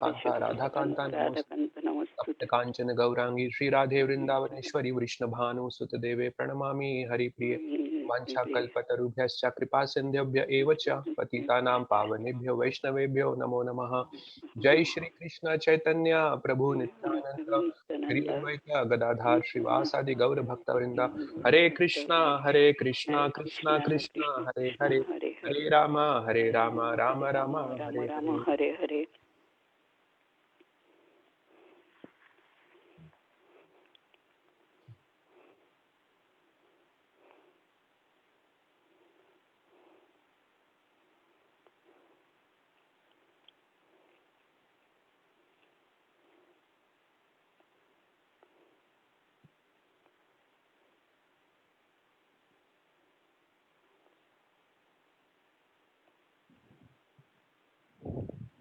कांता राधा कांता नमोस्तुते कांचन गौरांगी श्री राधे वृंदावनेश्वरी वृष्णभानु सुत देवे प्रणमामि हरिप्रिये वाञ्छाकल्पतरुभ्यश्च कृपा सिन्धुभ्य एव च पतितानां पावनेभ्यो वैष्णवेभ्यो नमो नमः। जय श्री कृष्ण चैतन्य प्रभु नित्यानंद श्री अद्वैत गदाधर श्रीवासादि गौर भक्तवृंद हरे कृष्णा कृष्णा कृष्णा हरे हरे हरे राम राम राम हरे हरे। हरे।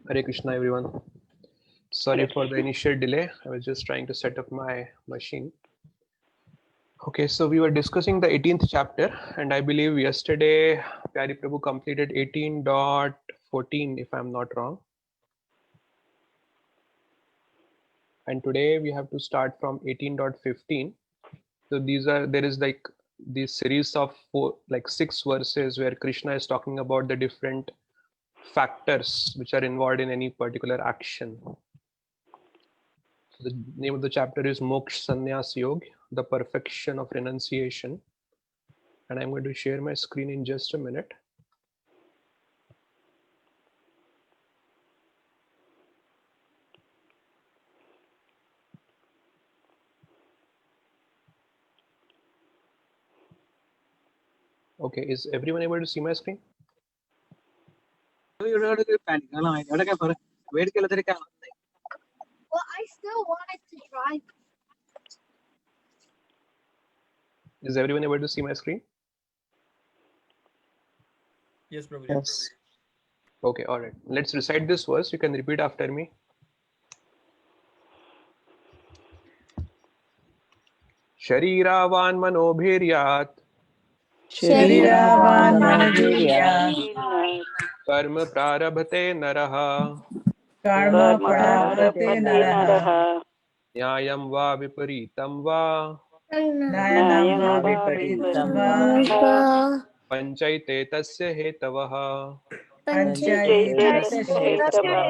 Hare Krishna everyone. Sorry for the initial delay. I was just trying to set up my machine. Okay, so we were discussing the 18th chapter and I believe yesterday Pyari Prabhu completed 18.14 if I'm not wrong. And today we have to start from 18.15. So there is like this series of 6 verses where Krishna is talking about the different factors which are involved in any particular action. So the name of the chapter is Moksha Sannyas Yoga, the perfection of renunciation. And I'm going to share my screen in just a minute. Okay, is everyone able to see my screen? Well, I still wanted to try. Is everyone able to see my screen? Yes, Prabhu. Yes. Okay, all right. Let's recite this verse. You can repeat after me. Shariravan manobhiryat Shariravan manobhiryat karma prarabhate naraha karma prarabhate naraha nyayam va viparitam va nayanam va viparitam va panchaite tasya hetavah panchayate tasya hetavah.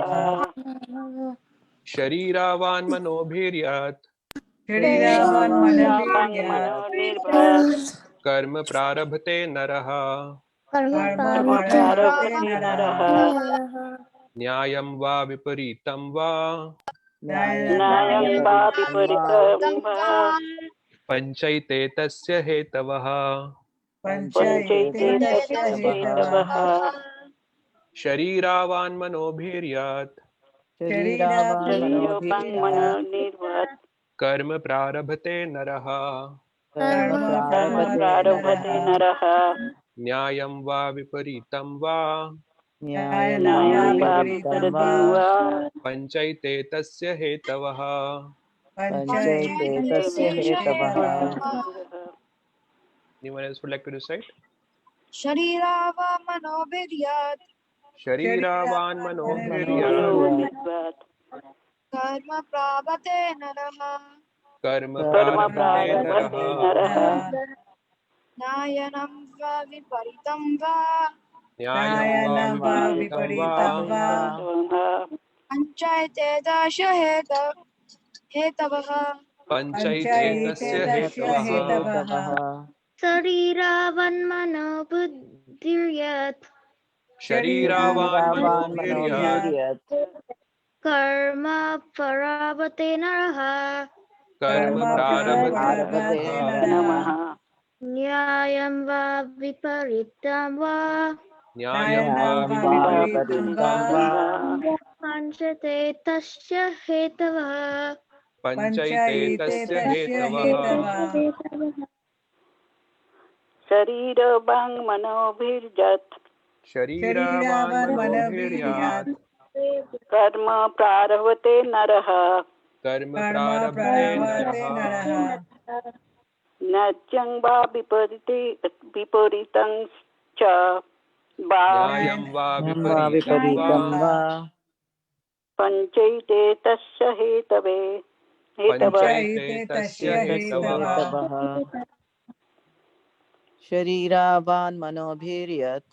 Shariravan manobhiryat Shariravan manobhiryat karma prarabhate naraha karma prarabhate naraha nyayam va viparitam va nayanam va viparitam va panchaite tasya hetavah. panchayate tasya hetavah. Shariravan manobhiryat Shariravan manobhiryat karma prarabhate naraha karma prarabhate naraha nyayam va viparitam va nayanam va viparitam va panchaite tasya hetavah. panchayate tasya hetavah. Anyone else would like to recite? Sharirava manobhiryat Shariravan manobhiryat karma prabhate naraha karma prarabhate naraha nayanam va viparitam va nyayam va viparitam va panchayate dasya hetavah. panchaite tasya hetavah. Sariravan manobhuddhiryat Shariravan manobhiryat karma parabhate naraha karma prarabhate naraha nyayam va viparitam va nyayam va viparitam va panchate tasya hetavah. panchaite tasya hetavah. Sharirabang manobhiryat Shariravan manobhiryat karma prarabhate naraha karma prarabhate naraha natyang va viparitam cha va nyayam va viparitam va पञ्चैते तस्य Hathaway पञ्चैते तस्य हेतवः हेतवः शरीरावान् मनोभिर्यत्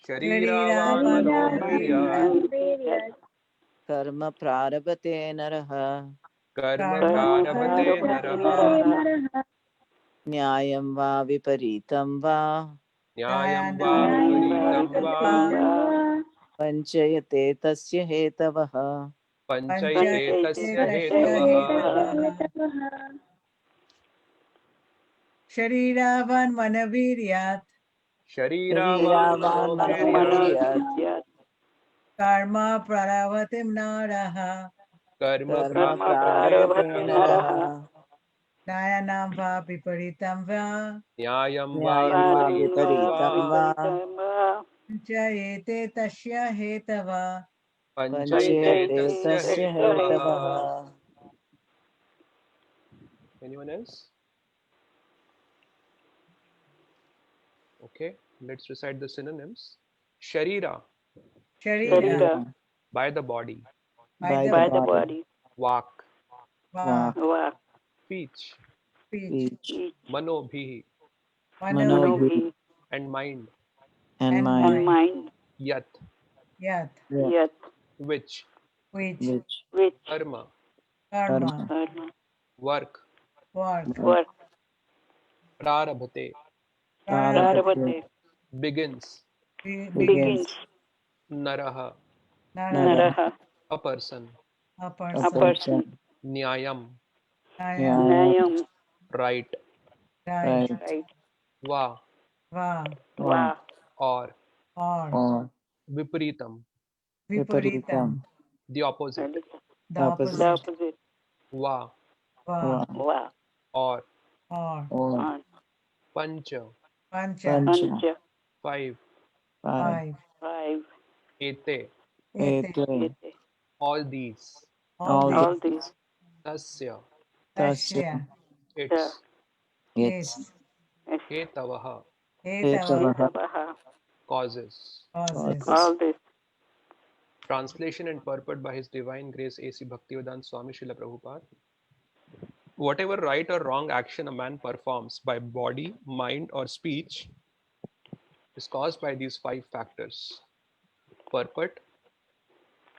शरीरावान् मनोभिर्यत् कर्म प्रारभते नरः कर्म प्रारभते नरः न्यायं वा विपरीतं वा न्यायं वा विपरीतं वा पञ्चयते तस्य हेतवः पञ्चैते तस्य हेतवः शरीरावान् मनोभिर्यत् शरीरावान् मनोभिर्यत् कर्म प्रारभते नरः कर्म कर्म प्रारभते प्रारभते नरः नरः न्यायानां वा विपरीतं वा न्यायं वा न्यायं वा विपरीतं वा विपरीतं वा पञ्चयेते तस्य हेतवः पञ्चैते पञ्चयते तस्य तस्य हेतवः हेतवः Anyone else? Okay, let's recite the synonyms. Sharira, Sharira, by the body. by by the the body, body, Vak, Vak, vak, speech. speech, speech, Manobhi, Manobhi, manobhi, and mind. and and mind, and mind, Yat, Yat, yat, which. which, which, Karma, Karma, karma, work. work, work, Prarabhate, prarabdhe, prarabhate, begins. begins, begins, Naraha, Nara, nara, naraha, a person. a a a person, person, person, Nyayam, Nayam, nyayam, nayam, right. right, right, right, Va, Va, va, va, or. or, or, Viparitam, Viparitam, viparitam, the opposite. the the opposite, opposite, opposite, Va, Va, va, va, or. or, or, on, Pancha, Pancha, pancha, pancha, 5. five, five, five, Ete, Ete, ete, ete, all these. all all these, all these, these, Tasya, tasya, Tasya, the, its. its, its, Hetavaha, Etava, hetavaha, etavaha, causes. causes. all this, Translation and purport by His Divine Grace A.C. Bhaktivedanta Swami Srila Prabhupada. Whatever right or wrong action a man performs by body, mind, or speech is caused by these 5 factors. Purport.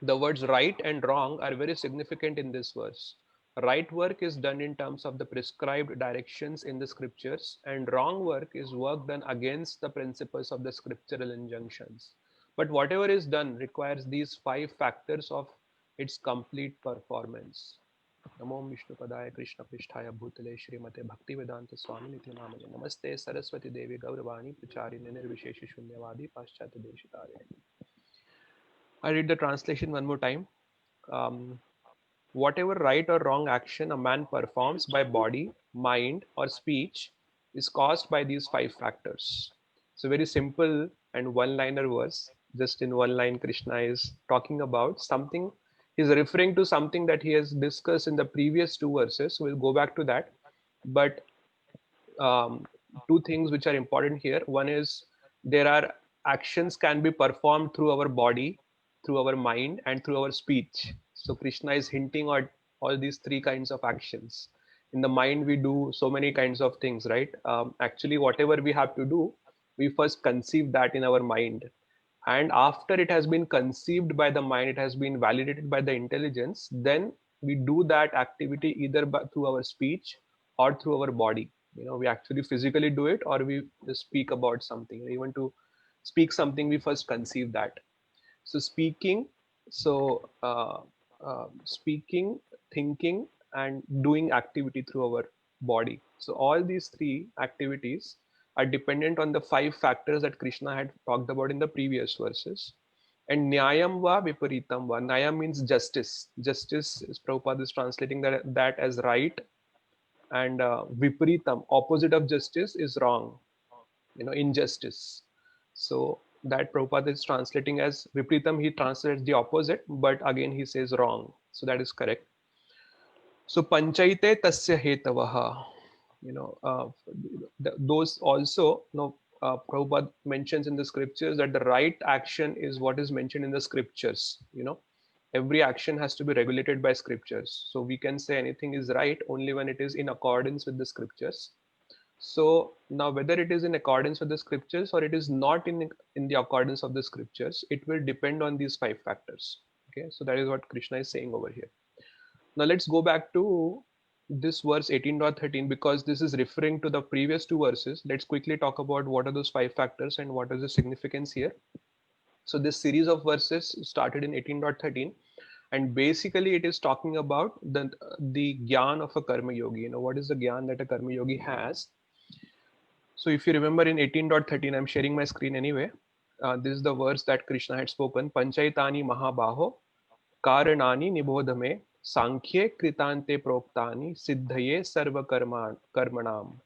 The words right and wrong are very significant in this verse. Right work is done in terms of the prescribed directions in the scriptures, and wrong work is work done against the principles of the scriptural injunctions. But whatever is done requires these 5 factors of its complete performance. नमो विष्णुपदाय कृष्णपृष्ठाय भूतले श्रीमते भक्तिवेदांत स्वामी नित्य नामने नमस्ते सरस्वती देवी गौरवाणी प्रचारिणे निर्विशेष शून्यवादी पाश्चात्य देशतारिणे. I read the translation one more time. Whatever right or wrong action a man performs by body, mind, or speech is caused by these 5 factors. So very simple and one-liner verse. Just in one line, Krishna is talking about something. He's referring to something that he has discussed in the previous 2 verses. So we'll go back to that. But um, 2 things which are important here. One is there are actions can be performed through our body, through our mind, and through our speech. So Krishna is hinting at all these 3 kinds of actions. In the mind, we do so many kinds of things, right? Actually, whatever we have to do, we first conceive that in our mind. And after it has been conceived by the mind, it has been validated by the intelligence, then we do that activity either through our speech or through our body. We actually physically do it, or we just speak about something. Even to speak something, we first conceive that. So speaking, so speaking, thinking, and doing activity through our body. So all these 3 activities are dependent on the 5 factors that Krishna had talked about in the previous verses. And nyayam va viparitam va. Nyayam means justice. Justice, Prabhupada is translating that as right, and viparitam, opposite of justice, is wrong. Injustice. So that Prabhupada is translating as viparitam. He translates the opposite, but again he says wrong. So that is correct. So panchaite tasya hetavaha. Those also, Prabhupada mentions in the scriptures that the right action is what is mentioned in the scriptures. every action has to be regulated by scriptures. So we can say anything is right only when it is in accordance with the scriptures. So now whether it is in accordance with the scriptures or it is not in the accordance of the scriptures, it will depend on these 5 factors. Okay, so that is what Krishna is saying over here. Now let's go back to this verse 18.13 because this is referring to the previous 2 verses. Let's quickly talk about what are those 5 factors and what is the significance here. So this series of verses started in 18.13 and basically it is talking about the gyan of a karma yogi. You know, what is the gyan that a karma yogi has? So if you remember in 18.13, I'm sharing my screen anyway. This is the verse that Krishna had spoken. Panchaitani mahabaho karanani nibodhame sankhye kritante proktani siddhaye sarva karmanam.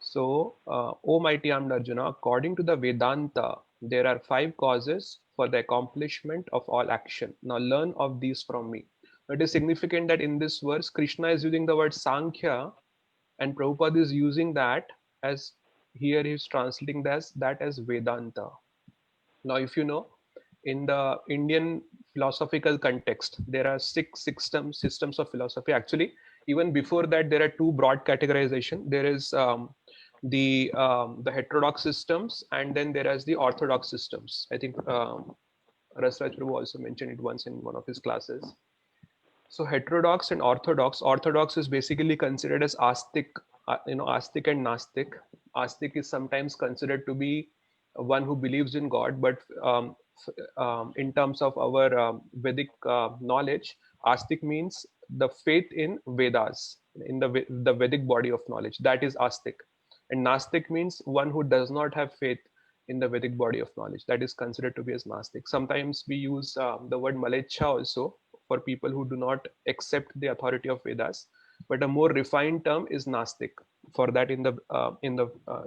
So, O mighty armed Arjuna, according to the Vedanta, there are 5 causes for the accomplishment of all action. Now learn of these from me. It is significant that in this verse, Krishna is using the word Sankhya and Prabhupada is using that as, here he is translating that as Vedanta. Now, if you know, in the Indian philosophical context, there are 6 systems of philosophy. Actually, even before that, there are 2 broad categorization. There is the heterodox systems, and then there is the orthodox systems. I think Rasraj Prabhu also mentioned it once in one of his classes. So heterodox and orthodox. Orthodox is basically considered as astic, astic and nastic. Astic is sometimes considered to be one who believes in God, but in terms of our Vedic knowledge, astic means the faith in Vedas, in the Vedic body of knowledge. That is astic. And nastic means one who does not have faith in the Vedic body of knowledge. That is considered to be as nastic. Sometimes we use the word malecha also for people who do not accept the authority of Vedas, but a more refined term is nastic for that in the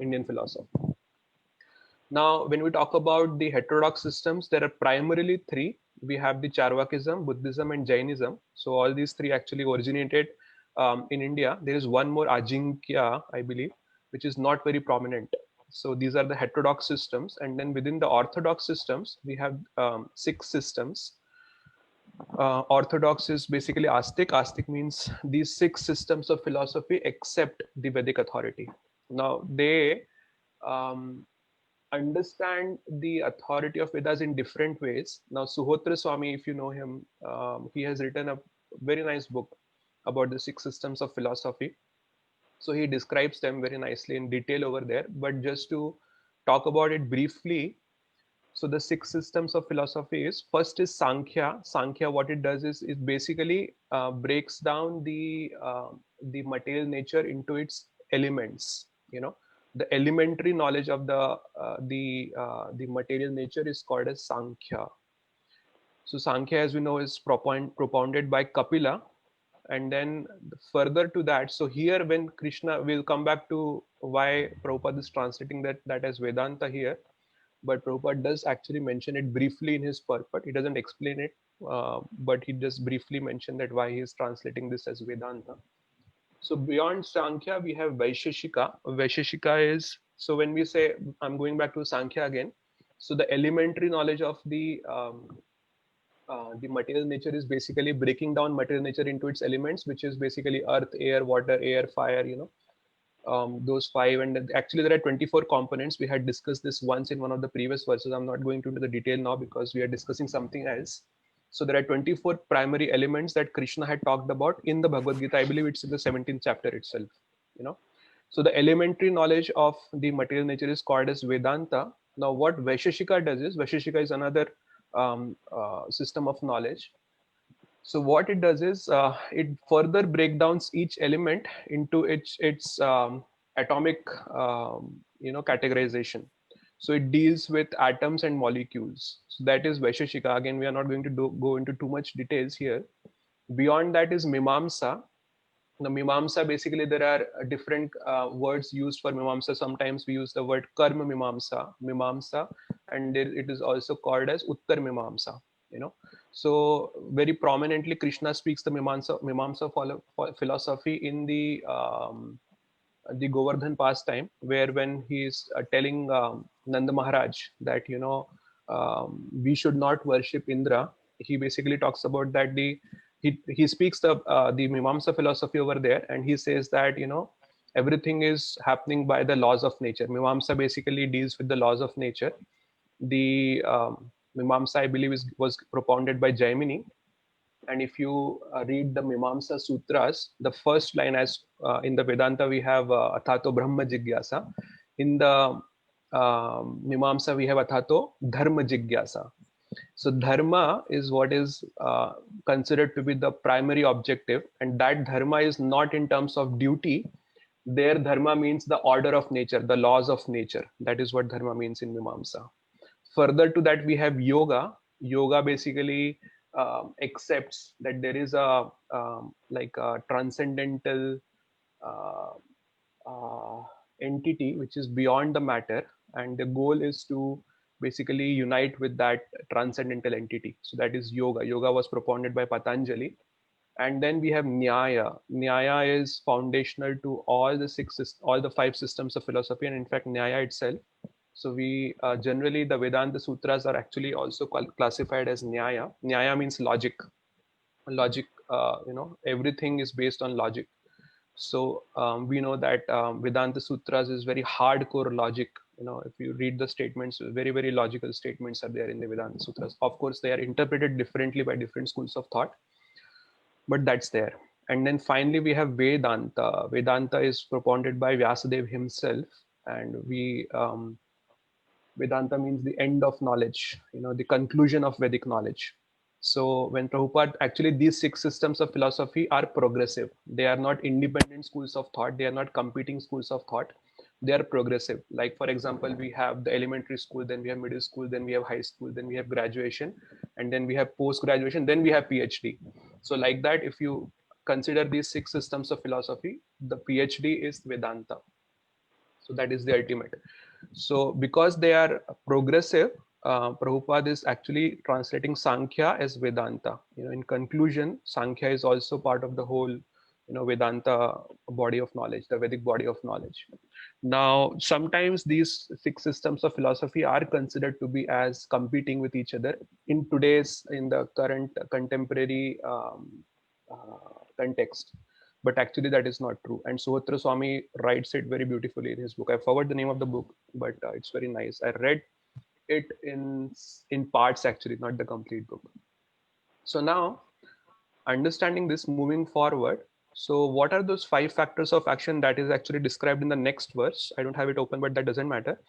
Indian philosophy. Now, when we talk about the heterodox systems, there are primarily 3. We have the Charvakism, Buddhism, and Jainism. So all these 3 actually originated in India. There is one more, Ajinkya, I believe, which is not very prominent. So these are the heterodox systems. And then within the orthodox systems, we have 6 systems. Orthodox is basically astic. Astic means these 6 systems of philosophy accept the Vedic authority. Now they understand the authority of Vedas in different ways. Now Suhotra Swami, if you know him, he has written a very nice book about the 6 systems of philosophy. So he describes them very nicely in detail over there. But just to talk about it briefly, so the 6 systems of philosophy is, first is Sankhya. Sankhya, what it does is it basically breaks down the material nature into its elements. You know, the elementary knowledge of the material nature is called as Sankhya. So Sankhya, as we know, is propounded by Kapila. And then further to that, so here when Krishna, will come back to why Prabhupada is translating that as Vedanta here. But Prabhupada does actually mention it briefly in his purport. He doesn't explain it, but he just briefly mentioned that why he is translating this as Vedanta. So beyond Sankhya, we have Vaisheshika. Vaisheshika is, so when we say, I'm going back to Sankhya again, so the elementary knowledge of the material nature is basically breaking down material nature into its elements, which is basically earth, air, water, air, fire, those 5. And actually there are 24 components. We had discussed this once in one of the previous verses. I'm not going into the detail now because we are discussing something else. So there are 24 primary elements that Krishna had talked about in the Bhagavad Gita. I believe it's in the 17th chapter itself. So the elementary knowledge of the material nature is called as Vedanta. Now what Vaisheshika does is, Vaisheshika is another system of knowledge. So what it does is it further breaks down each element into its atomic categorization. So it deals with atoms and molecules. So that is Vaisheshika. Again, we are not going to go into too much details here. Beyond that is Mimamsa. Now Mimamsa, basically there are different words used for Mimamsa. Sometimes we use the word Karma Mimamsa, and it is also called as Uttar Mimamsa. So very prominently Krishna speaks the Mimamsa philosophy in the Govardhan pastime, where when he is telling Nanda Maharaj that we should not worship Indra, he basically talks about that he speaks the Mimamsa philosophy over there, and he says that, you know, everything is happening by the laws of nature. Mimamsa basically deals with the laws of nature. The Mimamsa, I believe, was propounded by Jaimini. And if you read the Mimamsa Sutras, the first line, as in the Vedanta we have Athato Brahma Jigyasa. In the Mimamsa we have Athato Dharma Jigyasa. So dharma is what is considered to be the primary objective, and that dharma is not in terms of duty. There dharma means the order of nature, the laws of nature. That is what dharma means in Mimamsa. Further to that, we have yoga. Yoga basically accepts that there is a like a transcendental uh, entity which is beyond the matter, and the goal is to basically unite with that transcendental entity. So that is yoga. Yoga was propounded by Patanjali. And then we have Nyaya. Nyaya is foundational to all the five systems of philosophy, and in fact Nyaya itself. So we generally, the Vedanta Sutras are actually also classified as Nyaya. Nyaya means logic. Logic, you know, everything is based on logic. So we know that Vedanta Sutras is very hardcore logic. You know, if you read the statements, very, very logical statements are there in the Vedanta Sutras. Of course, they are interpreted differently by different schools of thought, but that's there. And then finally, we have Vedanta. Vedanta is propounded by Vyasadeva himself, and Vedanta means the end of knowledge, you know, the conclusion of Vedic knowledge. So when Prabhupada, actually these six systems of philosophy are progressive. They are not independent schools of thought. They are not competing schools of thought. They are progressive. Like for example, we have the elementary school, then we have middle school, then we have high school, then we have graduation, and then we have post-graduation, then we have PhD. So like that, if you consider these six systems of philosophy, the PhD is Vedanta. So that is the ultimate. So because they are progressive, Prabhupada is actually translating Sankhya as Vedanta. You know, in conclusion, Sankhya is also part of the whole, you know, Vedanta body of knowledge, the Vedic body of knowledge. Now, sometimes these six systems of philosophy are considered to be as competing with each other in the current contemporary context. But actually that is not true. And Suhotra Swami writes it very beautifully in his book. I forgot the name of the book, but it's very nice. I read it in parts, actually, not the complete book. So now, understanding this, moving forward, so what are those 5 factors of action that is actually described in the next verse? I don't have it open, but that doesn't matter.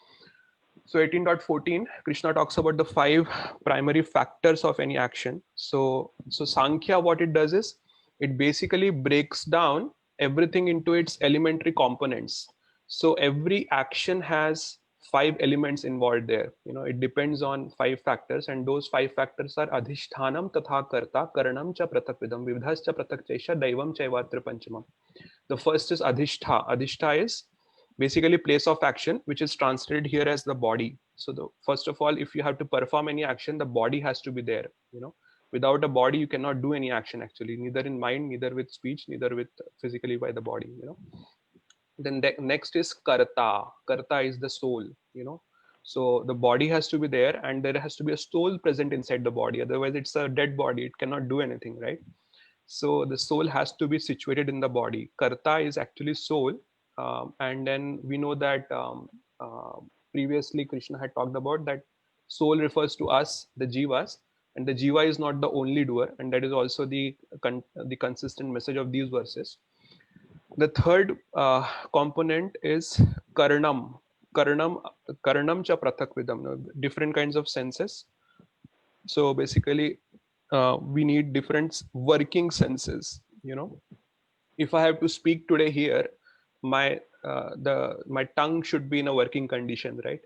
So 18.14, Krishna talks about the 5 primary factors of any action. So Sankhya, what it does is, it basically breaks down everything into its elementary components. So every action has 5 elements involved there. You know, it depends on 5 factors, and those 5 factors are adhishthanam tatha karta karanam cha pratakvidam vivdhas cha pratakchesha daivam chaivatra panchamam. The first is adhishtha. Adhishtha is basically place of action, which is translated here as the body. So first of all, if you have to perform any action, the body has to be there. You know, without a body you cannot do any action, actually, neither in mind, neither with speech, neither with physically by the body, you know. Then next is karta. Karta is the soul, you know. So the body has to be there, and there has to be a soul present inside the body, otherwise it's a dead body, it cannot do anything, right? So the soul has to be situated in the body. Karta is actually soul. And then we know that previously Krishna had talked about that soul refers to us, the jivas, and the jiva is not the only doer, and that is also the consistent message of these verses. The third component is karanam. Karanam cha prathakvidam, different kinds of senses. So basically we need different working senses. You know, if I have to speak today here, my tongue should be in a working condition, right?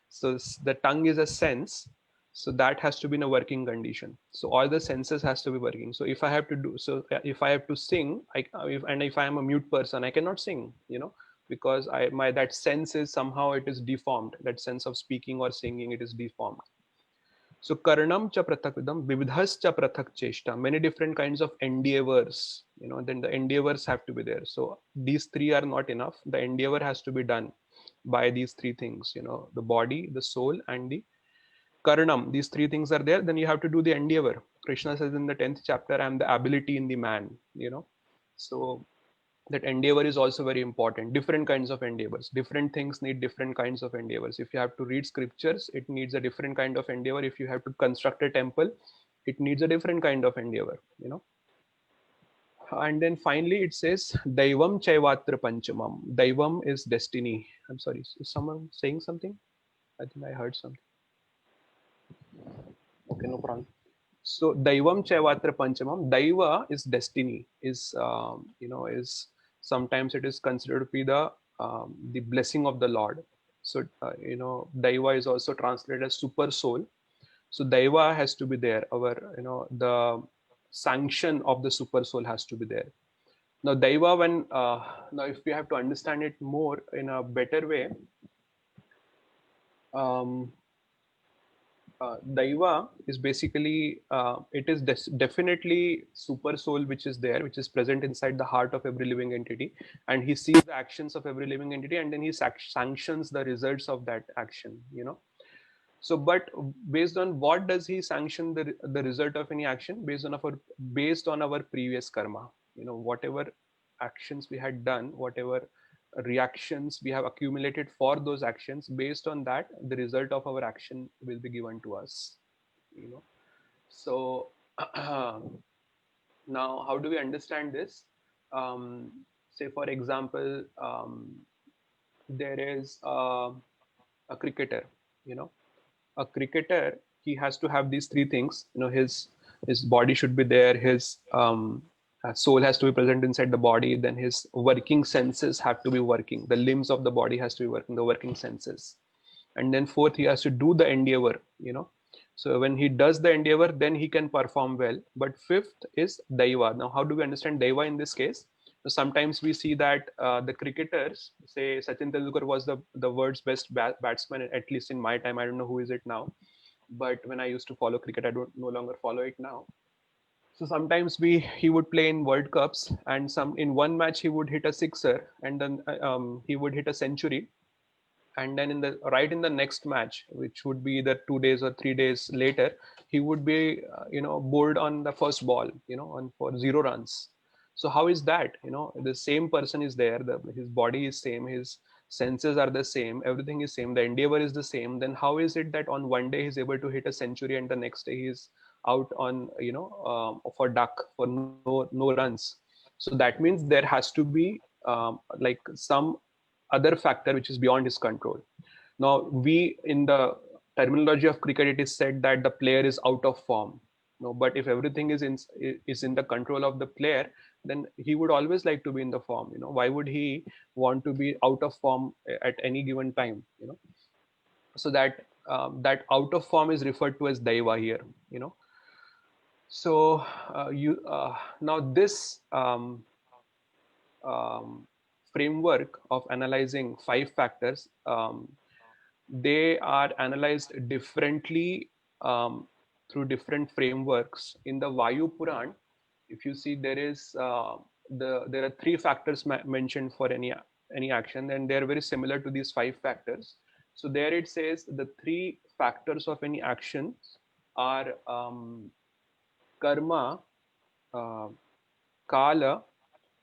So the tongue is a sense, so that has to be in a working condition. So all the senses has to be working. So if I have to sing, if I am a mute person, I cannot sing, you know, because that sense is somehow, it is deformed. That sense of speaking or singing, it is deformed. So karanam cha prathakvidam vividhas cha prathak cheshta, many different kinds of endeavors, you know, then the endeavors have to be there. So these 3 are not enough. The endeavor has to be done by these 3 things, you know, the body, the soul, and the karanam. These 3 things are there, then you have to do the endeavor. Krishna says in the 10th chapter, I am the ability in the man, you know. So that endeavor is also very important. Different kinds of endeavors, different things need different kinds of endeavors. If you have to read scriptures, it needs a different kind of endeavor. If you have to construct a temple, it needs a different kind of endeavor, you know. And then finally it says Daivam Chaivatra Panchamam. Daivam is destiny. I'm sorry, is someone saying something? I think I heard something. Okay, no problem. So Daivam Chaivatra Panchamam. Daiva is destiny. Is is sometimes it is considered to be the blessing of the Lord. So Daiva is also translated as super soul. So Daiva has to be there. Our the sanction of the super soul has to be there. Now Daiva, when now if we have to understand it more in a better way, Daiva is basically it is definitely super soul which is there, which is present inside the heart of every living entity, and he sees the actions of every living entity, and then he sanctions the results of that action. So, but based on what does he sanction the result of any action? Based on our previous karma. Whatever actions we had done, whatever reactions we have accumulated for those actions, based on that, the result of our action will be given to us. So now, how do we understand this? Say, for example, there is a cricketer. A cricketer, he has to have these three things. His body should be there, his soul has to be present inside the body, then his working senses have to be working, the limbs of the body has to be working, the working senses, and then fourth, he has to do the endeavor. So when he does the endeavor, then he can perform well. But fifth is Daiva. Now, how do we understand Daiva in this case? Sometimes we see that the cricketers, say Sachin Tendulkar was the world's best batsman, at least in my time. I don't know who is it now, but when I used to follow cricket, I don't no longer follow it now. So sometimes he would play in World Cups, and in one match he would hit a sixer, and then he would hit a century, and then in the next match, which would be either 2 days or 3 days later, he would be bowled on the first ball, on for 0 runs. So how is that? The same person is there, his body is same, his senses are the same, everything is same, the endeavor is the same. Then how is it that on one day he's able to hit a century and the next day he's out on for duck for no runs? So that means there has to be like some other factor which is beyond his control. Now, in the terminology of cricket, it is said that the player is out of form. But if everything is in the control of the player, then he would always like to be in the form. Why would he want to be out of form at any given time? So that that out of form is referred to as Daiva here. So now this framework of analyzing 5 factors, they are analyzed differently through different frameworks. In the Vayu Puran, if you see, there are 3 factors mentioned for any action, and they are very similar to these 5 factors. So there it says the 3 factors of any action are karma, kala,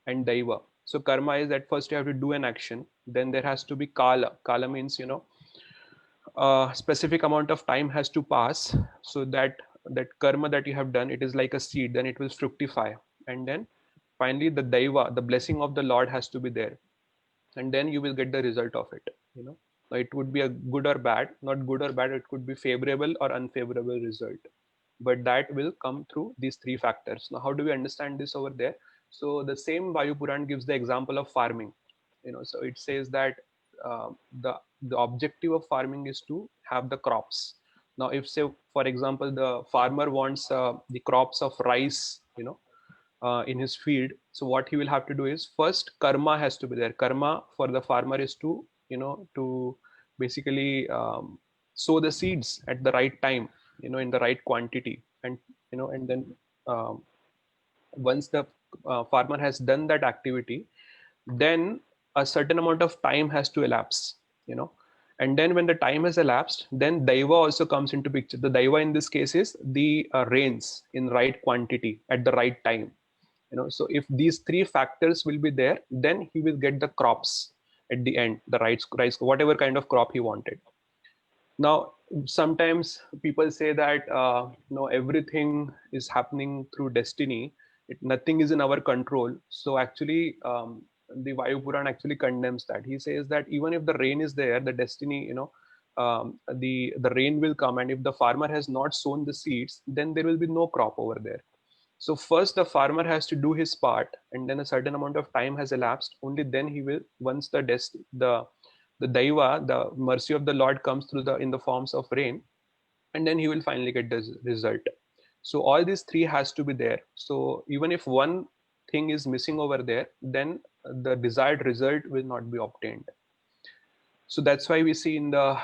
and daiva. So karma is that first you have to do an action, then there has to be kala. Kala means a specific amount of time has to pass, so that karma that you have done, it is like a seed, then it will fructify, and then finally the daiva, the blessing of the Lord, has to be there, and then you will get the result of it. Now it would be a good or bad, not good or bad, it could be favorable or unfavorable result, but that will come through these 3 factors. Now how do we understand this over there? So the same Vayu Puran gives the example of farming. So it says that the objective of farming is to have the crops. Now if, say for example, the farmer wants the crops of rice in his field, so what he will have to do is, first karma has to be there. Karma for the farmer is to to basically sow the seeds at the right time, in the right quantity, and and then once the farmer has done that activity, then a certain amount of time has to elapse, And then when the time has elapsed, then Daiva also comes into picture. The Daiva in this case is the rains in right quantity at the right time. So if these three factors will be there, then he will get the crops at the end, the rice, whatever kind of crop he wanted. Now, sometimes people say that everything is happening through destiny. Nothing is in our control. So actually, the Vayu Puran actually condemns that. He says that even if the rain is there, the destiny, the rain will come, and if the farmer has not sown the seeds, then there will be no crop over there. So first, the farmer has to do his part, and then a certain amount of time has elapsed. Only then he will, once the Daiva, the mercy of the Lord comes through in the forms of rain, and then he will finally get the result. So all these three has to be there. So even if one thing is missing over there, then the desired result will not be obtained. So that's why we see in the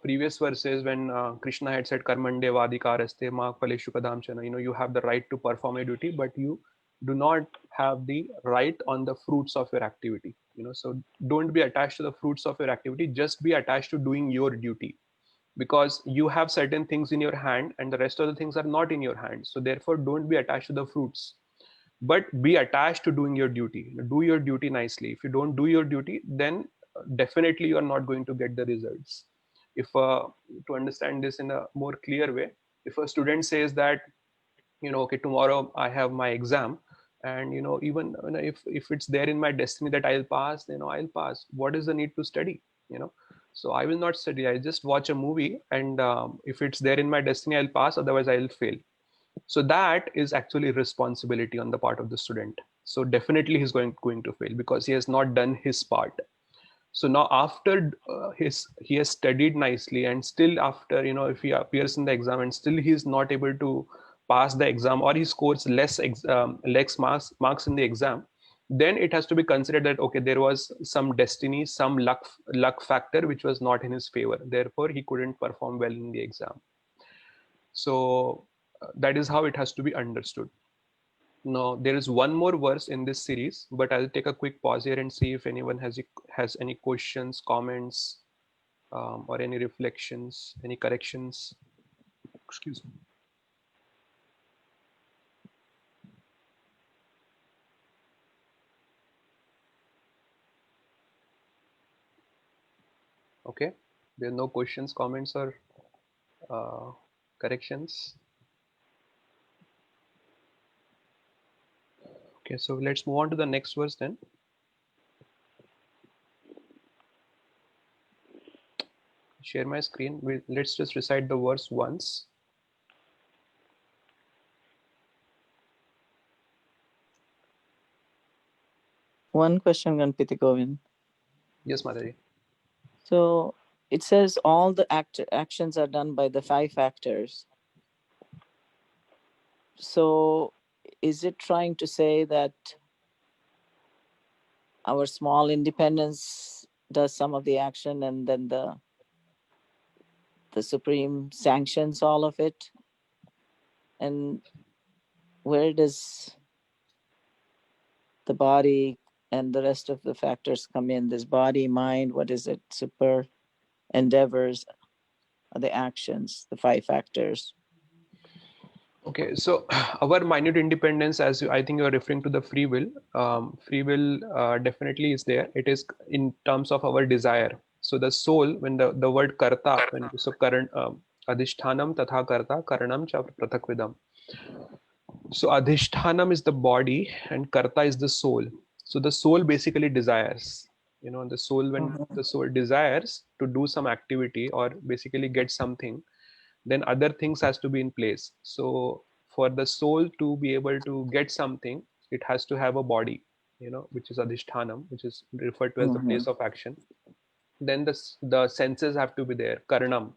previous verses when Krishna had said karmande vadikaraste ma phaleshu kadamchana, you have the right to perform a duty, but you do not have the right on the fruits of your activity. So don't be attached to the fruits of your activity, just be attached to doing your duty, because you have certain things in your hand and the rest of the things are not in your hand. So therefore don't be attached to the fruits, but be attached to doing your duty. Do your duty nicely. If you don't do your duty, then definitely you are not going to get the results. If to understand this in a more clear way, if a student says that okay, tomorrow I have my exam, and even if it's there in my destiny that I'll pass, I'll pass. What is the need to study? So I will not study. I just watch a movie, and if it's there in my destiny, I'll pass, otherwise I'll fail. So that is actually responsibility on the part of the student. So definitely he's going to fail because he has not done his part. So now after he has studied nicely, and still after, if he appears in the exam and still he is not able to pass the exam, or he scores less marks in the exam, then it has to be considered that okay, there was some destiny, some luck factor which was not in his favor, therefore he couldn't perform well in the exam. So that is how it has to be understood. Now there is one more verse in this series, but I'll take a quick pause here and see if anyone has any questions, comments, or any reflections, any corrections. Excuse me. Okay, there are no questions, comments, or corrections. Okay, so let's move on to the next verse then. Share my screen. Let's just recite the verse once. One question, Ganapati Govind. Yes, Mataji. So it says all the actions are done by the five factors. So is it trying to say that our small independence does some of the action and then the Supreme sanctions all of it? And where does the body and the rest of the factors come in? This body, mind, what is it? Super endeavors, the actions, the five factors. Okay, so our minute independence, as I think you are referring to the free will. Free will definitely is there. It is in terms of our desire. So the soul, when the word karta, so current adhishthanam tatha karta karanam cha prathakvidam. So adhishthanam is the body and karta is the soul. So the soul basically desires. The soul, when the soul desires to do some activity or basically get something, then other things has to be in place. So for the soul to be able to get something, it has to have a body, which is adhishthanam, which is referred to as the place of action. Then the senses have to be there. Karanam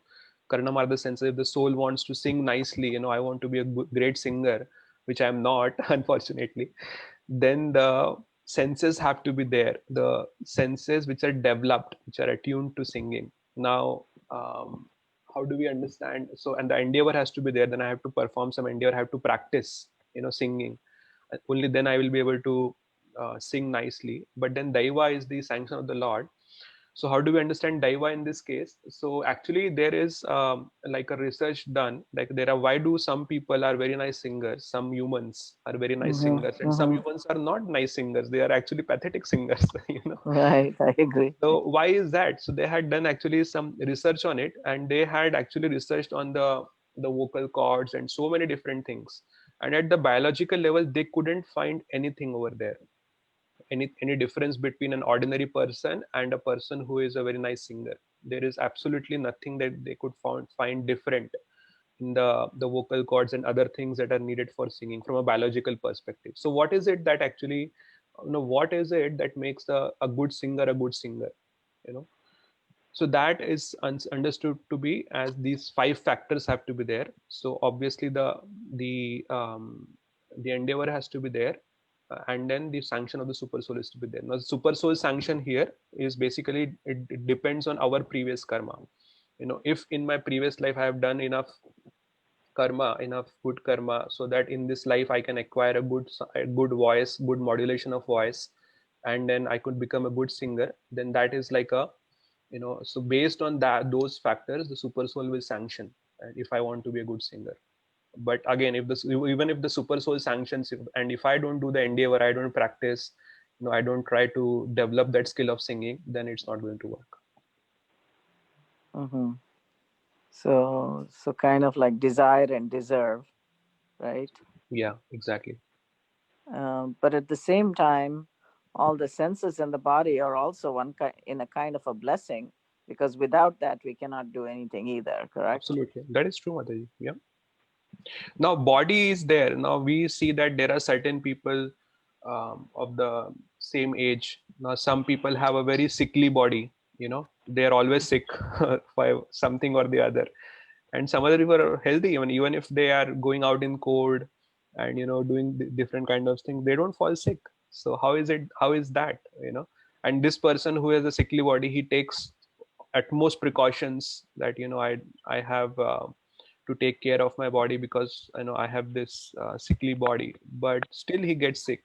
are the senses. If the soul wants to sing nicely, I want to be a great singer, which I'm not, unfortunately, then the senses have to be there. The senses which are developed, which are attuned to singing. Now, how do we understand? So, and the endeavor has to be there. Then I have to perform some endeavor. I have to practice, singing. Only then I will be able to sing nicely. But then Daiva is the sanction of the Lord. So how do we understand Daiva in this case? So actually there is like a research done, like why do some people are very nice singers, some humans are very nice singers, and some humans are not nice singers, they are actually pathetic singers, you know. Right, I agree. So why is that? So they had done actually some research on it, and they had actually researched on the vocal cords and so many different things. And at the biological level, they couldn't find anything over there, any difference between an ordinary person and a person who is a very nice singer. There is absolutely nothing that they could find different in the vocal cords and other things that are needed for singing from a biological perspective. So what is it that actually, what is it that makes a good singer a good singer, you know? So that is understood to be as these 5 factors have to be there. So obviously the endeavor has to be there, and then the sanction of the super soul is to be there. Now the super soul sanction here is basically it depends on our previous karma. You know, if in my previous life I have done enough karma, enough good karma, so that in this life I can acquire a good voice, good modulation of voice, and then I could become a good singer, then that is like a, you know, so based on that, those factors, the super soul will sanction, and if I want to be a good singer. But again, if this, even if the super soul sanctions, and if I don't do the endeavor, I don't practice, you know, I don't try to develop that skill of singing, then it's not going to work. So kind of like desire and deserve, right? Yeah, exactly. But at the same time, all the senses in the body are also in a kind of a blessing, because without that we cannot do anything either, correct? Absolutely, that is true, Mataji. Yeah. Now body is there. Now we see that there are certain people of the same age. Now some people have a very sickly body, you know, they are always sick for something or the other. And some other people are healthy, even if they are going out in cold and, you know, doing different kind of things, they don't fall sick. So how is that, you know? And this person who has a sickly body, he takes utmost precautions that, you know, I have to take care of my body because, you know, I have this sickly body, but still he gets sick.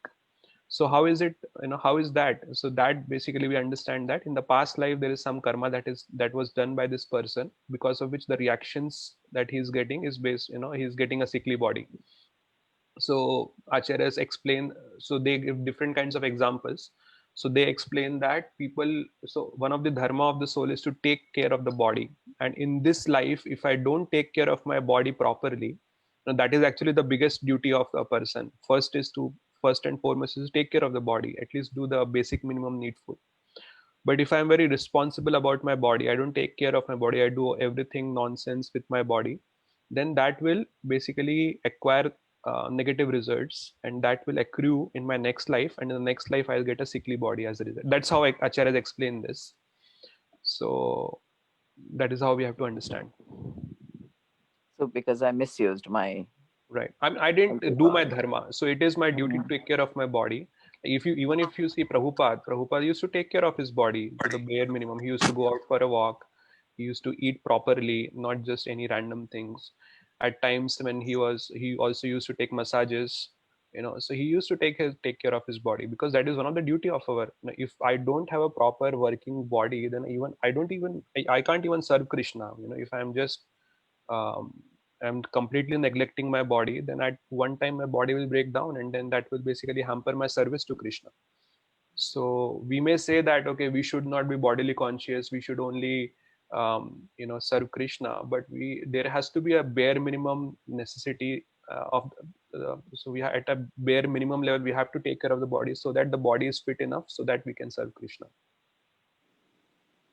So how is it, you know, how is that? So that basically we understand that in the past life there is some karma that was done by this person, because of which the reactions that he's getting is based, you know, he's getting a sickly body. So acharyas explain, so they give different kinds of examples. So they explain that people, so one of the dharma of the soul is to take care of the body, and in this life if I don't take care of my body properly, now that is actually the biggest duty of a person. First and foremost is to take care of the body, at least do the basic minimum needful. But if I'm very responsible about my body, I don't take care of my body, I do everything nonsense with my body, then that will basically acquire negative results, and that will accrue in my next life, and in the next life I'll get a sickly body as a result. That's how acharyas explain this. So that is how we have to understand. So because I misused my, right, I didn't do my dharma, so it is my duty to take care of my body. Even if you see Prabhupada used to take care of his body to the bare minimum. He used to go out for a walk, he used to eat properly, not just any random things. At times when he also used to take massages, you know. So he used to take care of his body, because that is one of the duty of our, if I don't have a proper working body, then even I can't even serve Krishna, you know. If I'm just I'm completely neglecting my body, then at one time my body will break down, and then that will basically hamper my service to Krishna. So we may say that, okay, we should not be bodily conscious, we should only you know, serve Krishna, but there has to be a bare minimum necessity so we at a bare minimum level we have to take care of the body, so that the body is fit enough so that we can serve Krishna.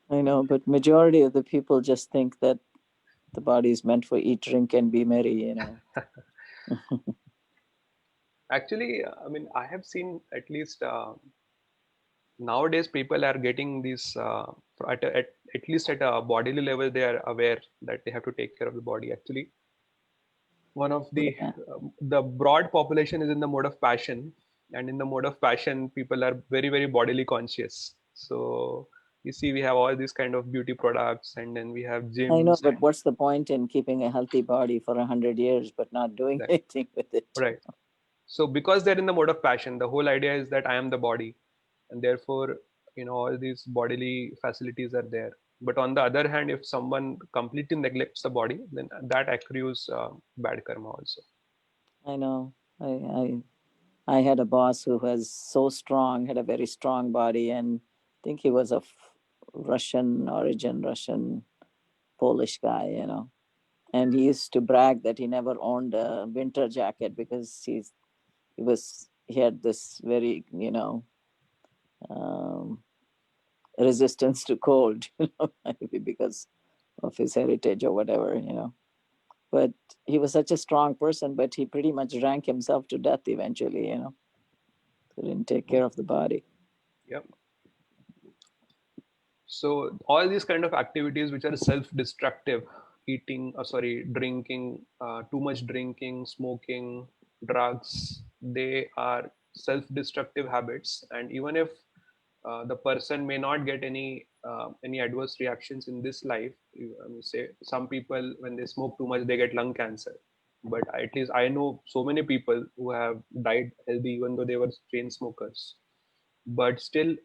I know, but majority of the people just think that the body is meant for eat, drink, and be merry, you know. Actually, I mean, I have seen at least nowadays people are getting these at least at a bodily level, they are aware that they have to take care of the body. Actually, one of the broad population is in the mode of passion, and in the mode of passion people are very, very bodily conscious. So you see, we have all these kind of beauty products, and then we have gyms. I know, but what's the point in keeping a healthy body for 100 years but not doing anything with it? Right. So because they're in the mode of passion, the whole idea is that I am the body, and therefore all these bodily facilities are there. But on the other hand, if someone completely neglects the body, then that accrues bad karma also. I know. I had a boss who was so strong, had a very strong body, and I think he was of Russian origin, Russian Polish guy, And he used to brag that he never owned a winter jacket because he had this very, um, resistance to cold, maybe because of his heritage or whatever, But he was such a strong person, but he pretty much drank himself to death eventually, He didn't take care of the body. Yep. So all these kind of activities which are self-destructive, drinking, too much drinking, smoking, drugs, they are self-destructive habits. And even if the person may not get any adverse reactions in this life, say some people when they smoke too much they get lung cancer, but at least I know so many people who have died healthy even though they were chain smokers. But still,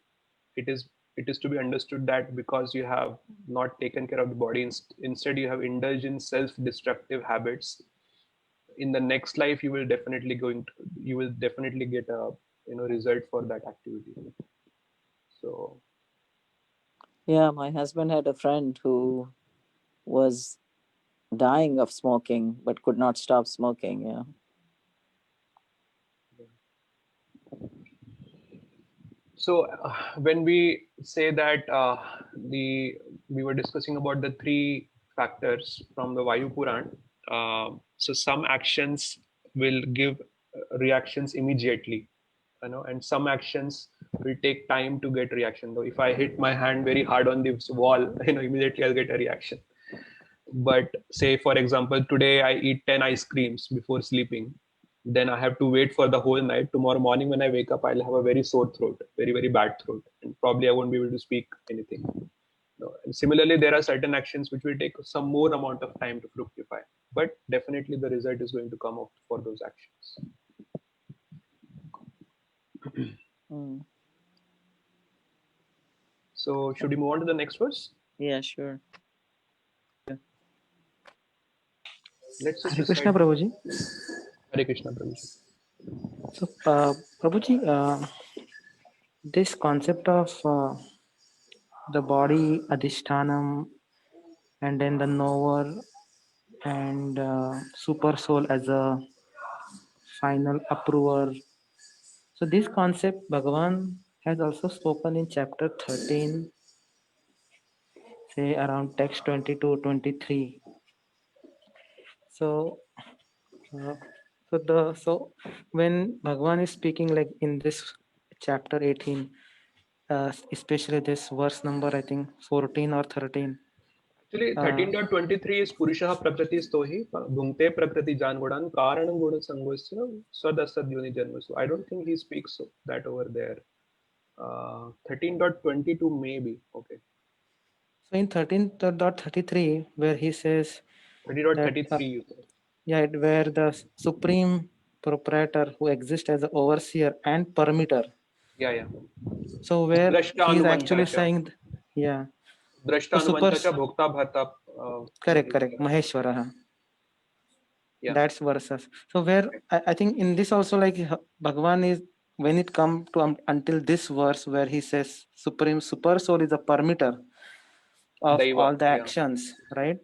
it is it is to be understood that because you have not taken care of the body, instead you have indulged in self-destructive habits, in the next life you will definitely get a result for that activity. So Yeah, my husband had a friend who was dying of smoking but could not stop smoking. Yeah. So when we say that we were discussing about the three factors from the Vayu Puran, so some actions will give reactions immediately, and some actions will take time to get reaction. Though if I hit my hand very hard on this wall, immediately I'll get a reaction. But say for example today I eat 10 ice creams before sleeping, then I have to wait for the whole night. Tomorrow morning when I wake up, I'll have a very sore throat, very very bad throat, and probably I won't be able to speak anything. And similarly, there are certain actions which will take some more amount of time to fructify, but definitely the result is going to come out for those actions. Mm. So should we move on to the next verse? Yeah, sure. Let's just Hare Krishna, recite. Prabhuji. Hare Krishna, Prabhuji. So, Prabhuji, this concept of the body, adhishtanam, and then the knower and super soul as a final approver. So, this concept Bhagavan has also spoken in chapter 13, say around text 22, 23. So, uh, so when Bhagavan is speaking like in this chapter 18, especially this verse number, I think 14 or 13. Actually, 13.23 is Purusha Prakriti Stohi, Bhungte Prakriti Jangudan, Karan Guna Sangosya, Swadasad Yoni Janma. So I don't think he speaks that over there. 13.22 maybe. Okay. So in 13.33, where he says that, 13.33. yeah, where the supreme proprietor who exists as an overseer and permitter. Yeah. So where Drashta he is actually Anumantacha. saying, yeah. Drashta So Anumantacha Bhokta Bharta. correct. Maheshwara. Yeah. That's verses. So where I think in this also like Bhagavan is, when it come to until this verse where he says supreme super soul is a permitter of Daiva. all the Yeah. actions, right?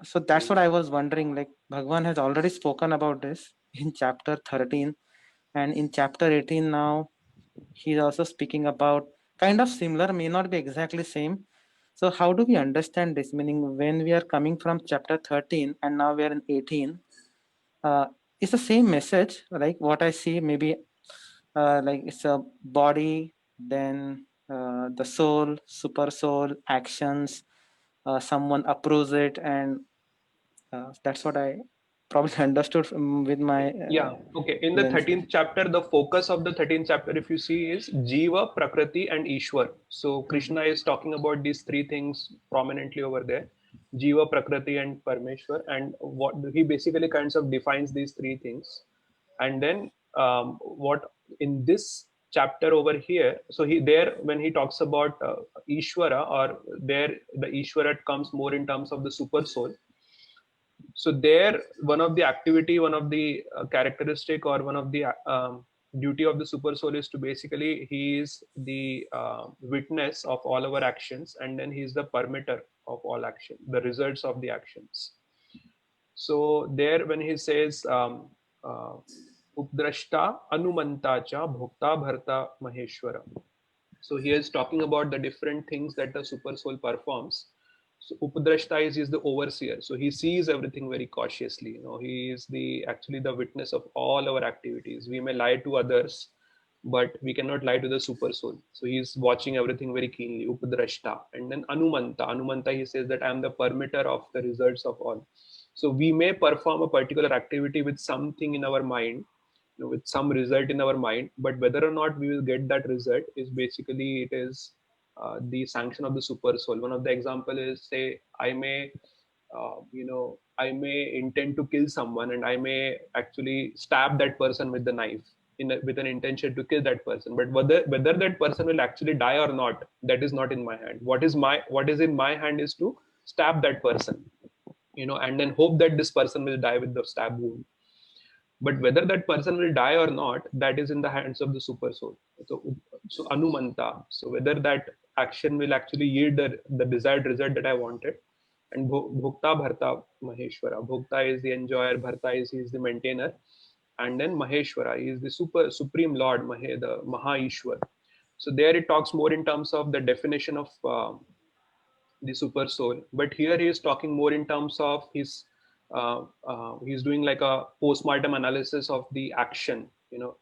So that's what I was wondering. Like Bhagavan has already spoken about this in chapter 13, and in chapter 18 now he's also speaking about kind of similar, may not be exactly same. So how do we understand this? Meaning when we are coming from chapter 13 and now we are in 18, it's the same message. Like what I see, maybe like it's a body, then the soul, super soul, actions. Someone approves it, and that's what I probably understood with my Yeah. Okay. In the lens. 13th chapter, the focus of the 13th chapter, if you see, is Jiva, Prakriti, and Ishwar. So Krishna is talking about these three things prominently over there: Jiva, Prakriti, and Parmeshwar. And what he basically kinds of defines these three things. And then what in this chapter over here, so he there when he talks about Ishvara, or there the Ishvara comes more in terms of the super soul. So there, one of the activity, one of the characteristic, or one of the duty of the super soul is to basically, he is the witness of all our actions, and then he is the permitter of all action, the results of the actions. So there when he says updrashta anumanta cha bhokta bharta maheshwara, so he is talking about the different things that the super soul performs. So Upadrashta is the overseer. So he sees everything very cautiously. He is the actually the witness of all our activities. We may lie to others, but we cannot lie to the super soul. So he is watching everything very keenly. Upadrashta. And then Anumanta. Anumanta, he says that I am the permitter of the results of all. So we may perform a particular activity with something in our mind, with some result in our mind, but whether or not we will get that result is basically, it is the sanction of the super soul. One of the example is, say I may I may intend to kill someone, and I may actually stab that person with the knife with an intention to kill that person, but whether that person will actually die or not, that is not in my hand. What is in my hand is to stab that person, and then hope that this person will die with the stab wound. But whether that person will die or not, that is in the hands of the super soul. So Anumanta. So whether that action will actually yield the desired result that I wanted. And Bhokta Bharta Maheshwara. Bhokta is the enjoyer, Bharta is he is the maintainer. And then Maheshwara, he is the supreme Lord, the Maha Ishwar. So there it talks more in terms of the definition of the super soul, but here he is talking more in terms of his he's doing like a postmortem analysis of the action.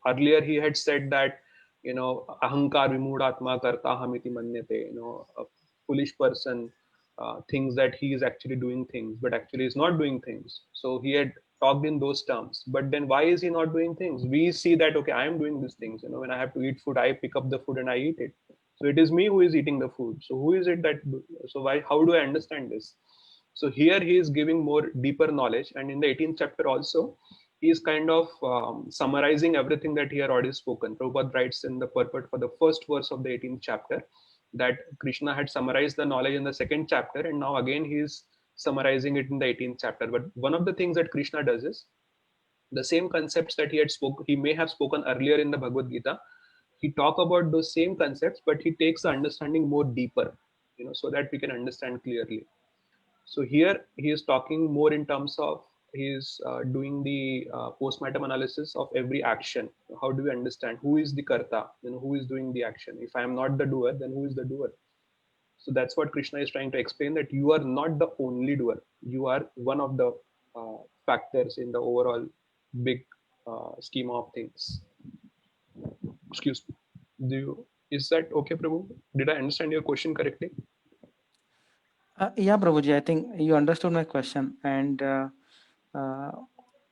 Earlier he had said that, ahankar vimudhatma karta hamiti manyate, a foolish person thinks that he is actually doing things, but actually is not doing things. So he had talked in those terms. But then why is he not doing things? We see that, okay, I am doing these things. When I have to eat food, I pick up the food and I eat it. So it is me who is eating the food. So who is it that? So why? How do I understand this? So here he is giving more deeper knowledge, and in the 18th chapter also, he is kind of summarizing everything that he had already spoken. Prabhupada writes in the purport for the first verse of the 18th chapter that Krishna had summarized the knowledge in the second chapter, and now again he is summarizing it in the 18th chapter. But one of the things that Krishna does is the same concepts that he may have spoken earlier in the Bhagavad Gita. He talk about those same concepts, but he takes the understanding more deeper, so that we can understand clearly. So here he is talking more in terms of he is doing the postmortem analysis of every action. How do we understand who is the karta? Who is doing the action? If I am not the doer, then who is the doer? So that's what Krishna is trying to explain, that you are not the only doer. You are one of the factors in the overall big scheme of things. Excuse me. Is that okay, Prabhu? Did I understand your question correctly? Yeah, Prabhuji, I think you understood my question, and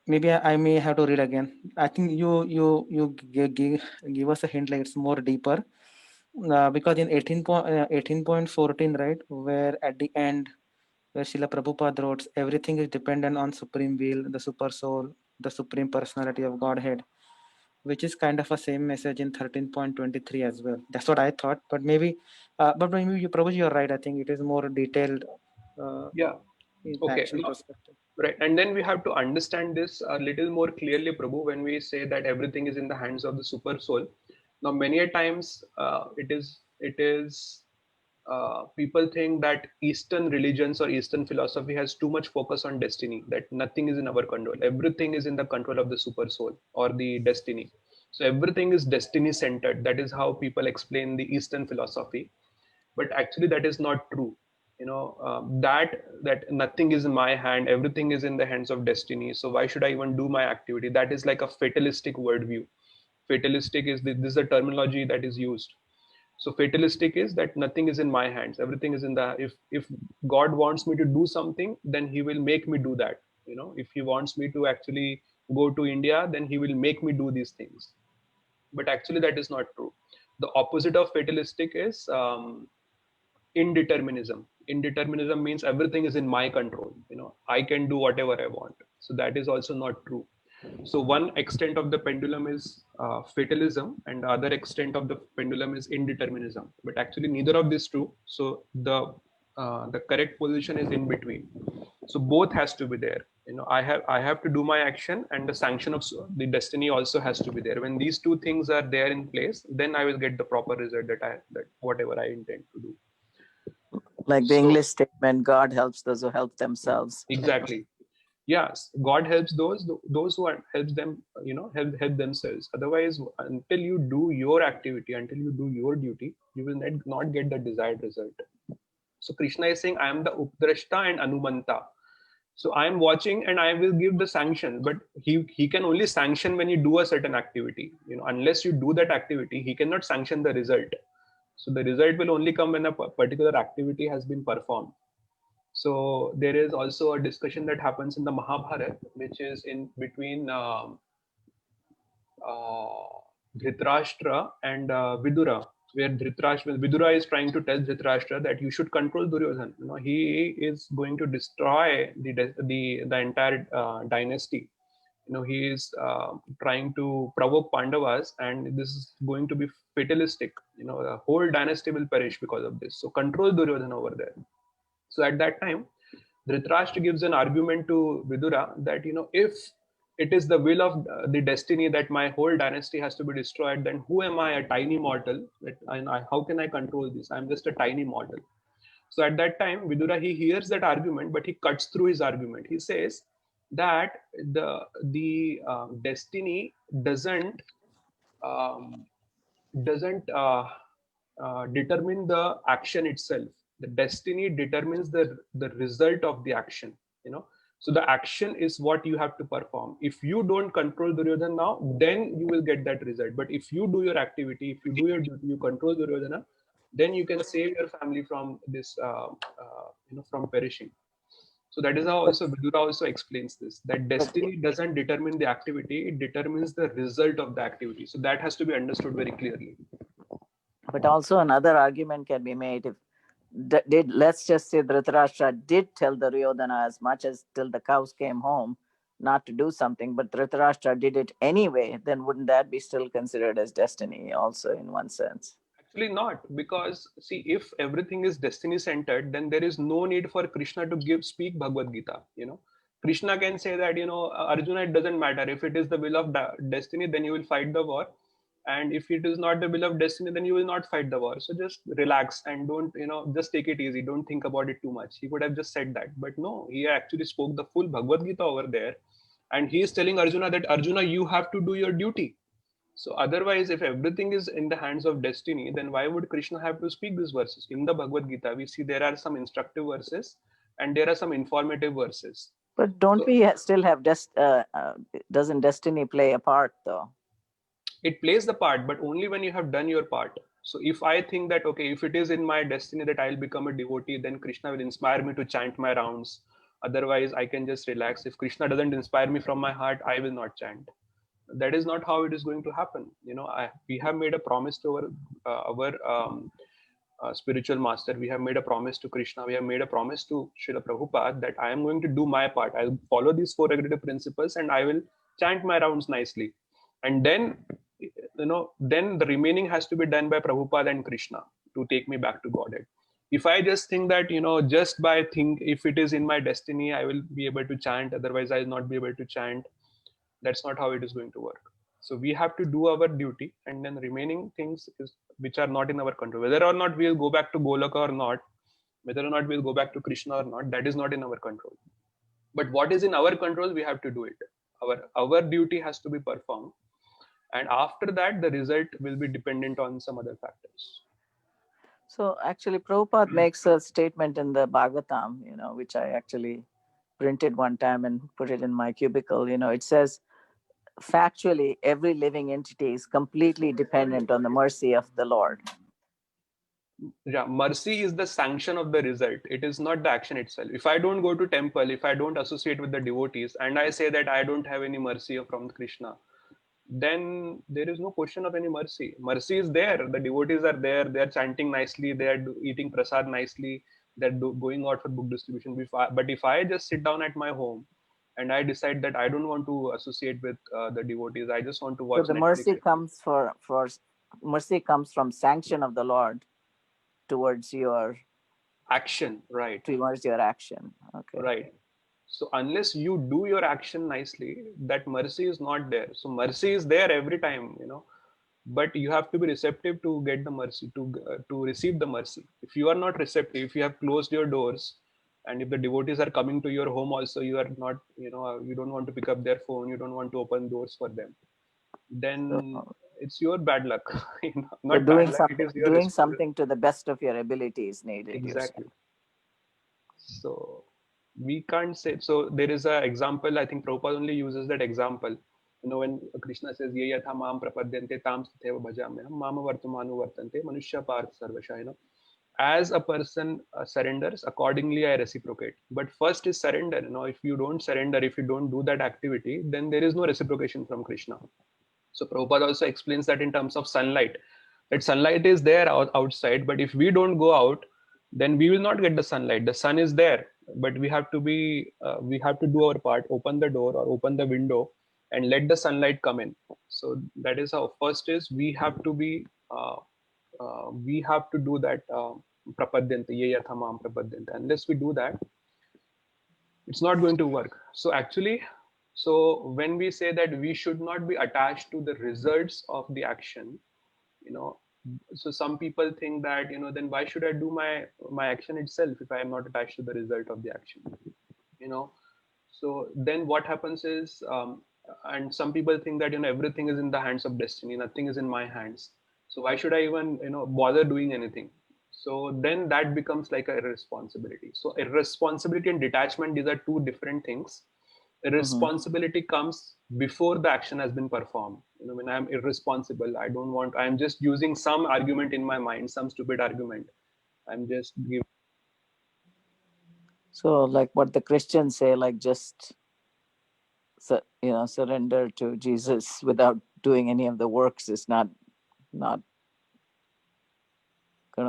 maybe I may have to read again. I think you give us a hint, like it's more deeper, because in 18.14, right, where at the end, where Srila Prabhupada wrote, everything is dependent on Supreme Will, the Super Soul, the Supreme Personality of Godhead, which is kind of a same message in 13.23 as well. That's what I thought, but maybe Prabhuji, you're right. I think it is more detailed. Yeah. Okay. Action perspective. Right. And then we have to understand this a little more clearly, Prabhu, when we say that everything is in the hands of the super soul. Now, many a times it is people think that Eastern religions or Eastern philosophy has too much focus on destiny, that nothing is in our control. Everything is in the control of the super soul or the destiny. So everything is destiny centered. That is how people explain the Eastern philosophy. But actually that is not true. That nothing is in my hand, everything is in the hands of destiny, so why should I even do my activity? That is like a fatalistic worldview. Fatalistic is this is the terminology that is used. So fatalistic is that nothing is in my hands, everything is in the, if God wants me to do something, then he will make me do that. If he wants me to actually go to India, then he will make me do these things. But actually that is not true. The opposite of fatalistic is indeterminism. Indeterminism means everything is in my control. I can do whatever I want. So that is also not true. So one extent of the pendulum is fatalism, and the other extent of the pendulum is indeterminism. But actually, neither of these true. So the correct position is in between. So both has to be there. I have to do my action, and the sanction of the destiny also has to be there. When these two things are there in place, then I will get the proper result that whatever I intend to do. Like the So- English statement, God helps those who help themselves. Exactly. Yes, God helps those who helps them, help themselves. Otherwise, until you do your activity, until you do your duty, you will not get the desired result. So Krishna is saying, I am the Updrashta and Anumanta. So I am watching and I will give the sanction, but he can only sanction when you do a certain activity. Unless you do that activity, he cannot sanction the result. So the result will only come when a particular activity has been performed. So there is also a discussion that happens in the Mahabharata, which is in between Dhritarashtra and Vidura, where Vidura is trying to tell Dhritarashtra that you should control Duryodhana. He is going to destroy the entire dynasty. He is trying to provoke Pandavas, and this is going to be fatalistic. The whole dynasty will perish because of this. So control Duryodhana over there. So at that time, Dhritarashtra gives an argument to Vidura that if it is the will of the destiny that my whole dynasty has to be destroyed, then who am I, a tiny mortal? How can I control this? I'm just a tiny mortal. So at that time, Vidura, he hears that argument, but he cuts through his argument. He says that the destiny doesn't determine the action itself. The destiny determines the result of the action. So the action is what you have to perform. If you don't control Duryodhana now, then you will get that result. But if you do your activity, if you do your duty, you control Duryodhana, then you can save your family from this, from perishing. So that is how also Vidura also explains this, that destiny doesn't determine the activity, it determines the result of the activity. So that has to be understood very clearly. But also another argument can be made if let's just say Dhritarashtra did tell Duryodhana as much as till the cows came home not to do something, but Dhritarashtra did it anyway, then wouldn't that be still considered as destiny also in one sense? Actually not, because see, if everything is destiny centered, then there is no need for Krishna to speak Bhagavad Gita. Krishna can say that, Arjuna, it doesn't matter. If it is the will of destiny, then you will fight the war. And if it is not the will of destiny, then you will not fight the war. So just relax and don't, just take it easy. Don't think about it too much. He could have just said that. But no, he actually spoke the full Bhagavad Gita over there. And he is telling Arjuna that, Arjuna, you have to do your duty. So otherwise, if everything is in the hands of destiny, then why would Krishna have to speak these verses? In the Bhagavad Gita, we see there are some instructive verses and there are some informative verses. But don't we still have doesn't destiny play a part though? It plays the part, but only when you have done your part. So if I think that, okay, if it is in my destiny that I'll become a devotee, then Krishna will inspire me to chant my rounds. Otherwise, I can just relax. If Krishna doesn't inspire me from my heart, I will not chant. That is not how it is going to happen. We have made a promise to our spiritual master. We have made a promise to Krishna. We have made a promise to Srila Prabhupada that I am going to do my part. I'll follow these 4 regulative principles and I will chant my rounds nicely. And then, then the remaining has to be done by Prabhupada and Krishna to take me back to Godhead. If I just think that, just by if it is in my destiny, I will be able to chant. Otherwise, I will not be able to chant. That's not how it is going to work. So we have to do our duty, and then remaining things which are not in our control. Whether or not we'll go back to Golaka or not, whether or not we'll go back to Krishna or not, that is not in our control. But what is in our control, we have to do it. Our duty has to be performed. And after that, the result will be dependent on some other factors. So actually, Prabhupada makes a statement in the Bhagavatam, which I actually printed one time and put it in my cubicle. It says, factually, every living entity is completely dependent on the mercy of the Lord. Yeah, mercy is the sanction of the result. It is not the action itself. If I don't go to temple, if I don't associate with the devotees, and I say that I don't have any mercy from Krishna, then there is no question of any mercy. Mercy is there. The devotees are there. They are chanting nicely. They are eating prasad nicely. They're going out for book distribution. But if I just sit down at my home and I decide that I don't want to associate with the devotees. I just want to So watch the Netflix. mercy comes mercy comes from sanction of the Lord towards your Action, right? towards your action. Okay. Right. So unless you do your action nicely, that mercy is not there. So mercy is there every time, but you have to be receptive to get the mercy, to receive the mercy. If you are not receptive, if you have closed your doors, and if the devotees are coming to your home also, you are not, you don't want to pick up their phone, you don't want to open doors for them, then So, it's your bad luck. so Not bad luck, it is your doing responsibility. something to the best of your ability is needed, you're saying. Exactly. So we can't say. So there is a example. I think Prabhupada only uses that example. When Krishna says, "Ye yatha mam prapadyante tam tathaiva bhajamyaham mama vartamanu vartante manushya parth sarvasha." As a person surrenders, accordingly I reciprocate. But first is surrender. If you don't surrender, if you don't do that activity, then there is no reciprocation from Krishna. So Prabhupada also explains that in terms of sunlight, that sunlight is there outside, but if we don't go out, then we will not get the sunlight. The sun is there, but we have to do our part, open the door or open the window and let the sunlight come in. So that is how. First is we have to do that prapadyante, ye yatha mam prapadyante. Unless we do that, it's not going to work. So actually, when we say that we should not be attached to the results of the action, you know so some people think that, then why should I do my action itself if I am not attached to the result of the action? So then what happens is, and some people think that, everything is in the hands of destiny, nothing is in my hands, so why should I even bother doing anything? So then that becomes like a irresponsibility. So irresponsibility and detachment, these are two different things. Irresponsibility comes before the action has been performed. When I'm irresponsible, I'm just using some argument in my mind, some stupid argument. I'm just giving. So like what the Christians say, like just surrender to Jesus without doing any of the works is not gonna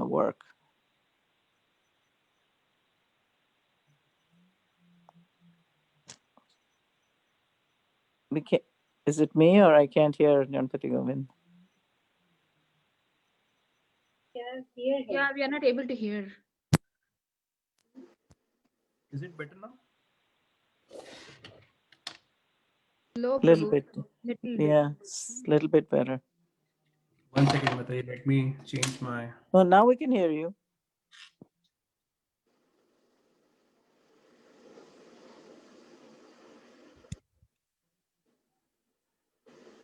work. Is it me or I can't hear Ganapati Govind? Yeah, we are not able to hear. Is it better now? Low, Little Prabhu. bit. Little bit. Yeah, little bit better. One second, Mataji, let me change my. Oh, now we can hear you.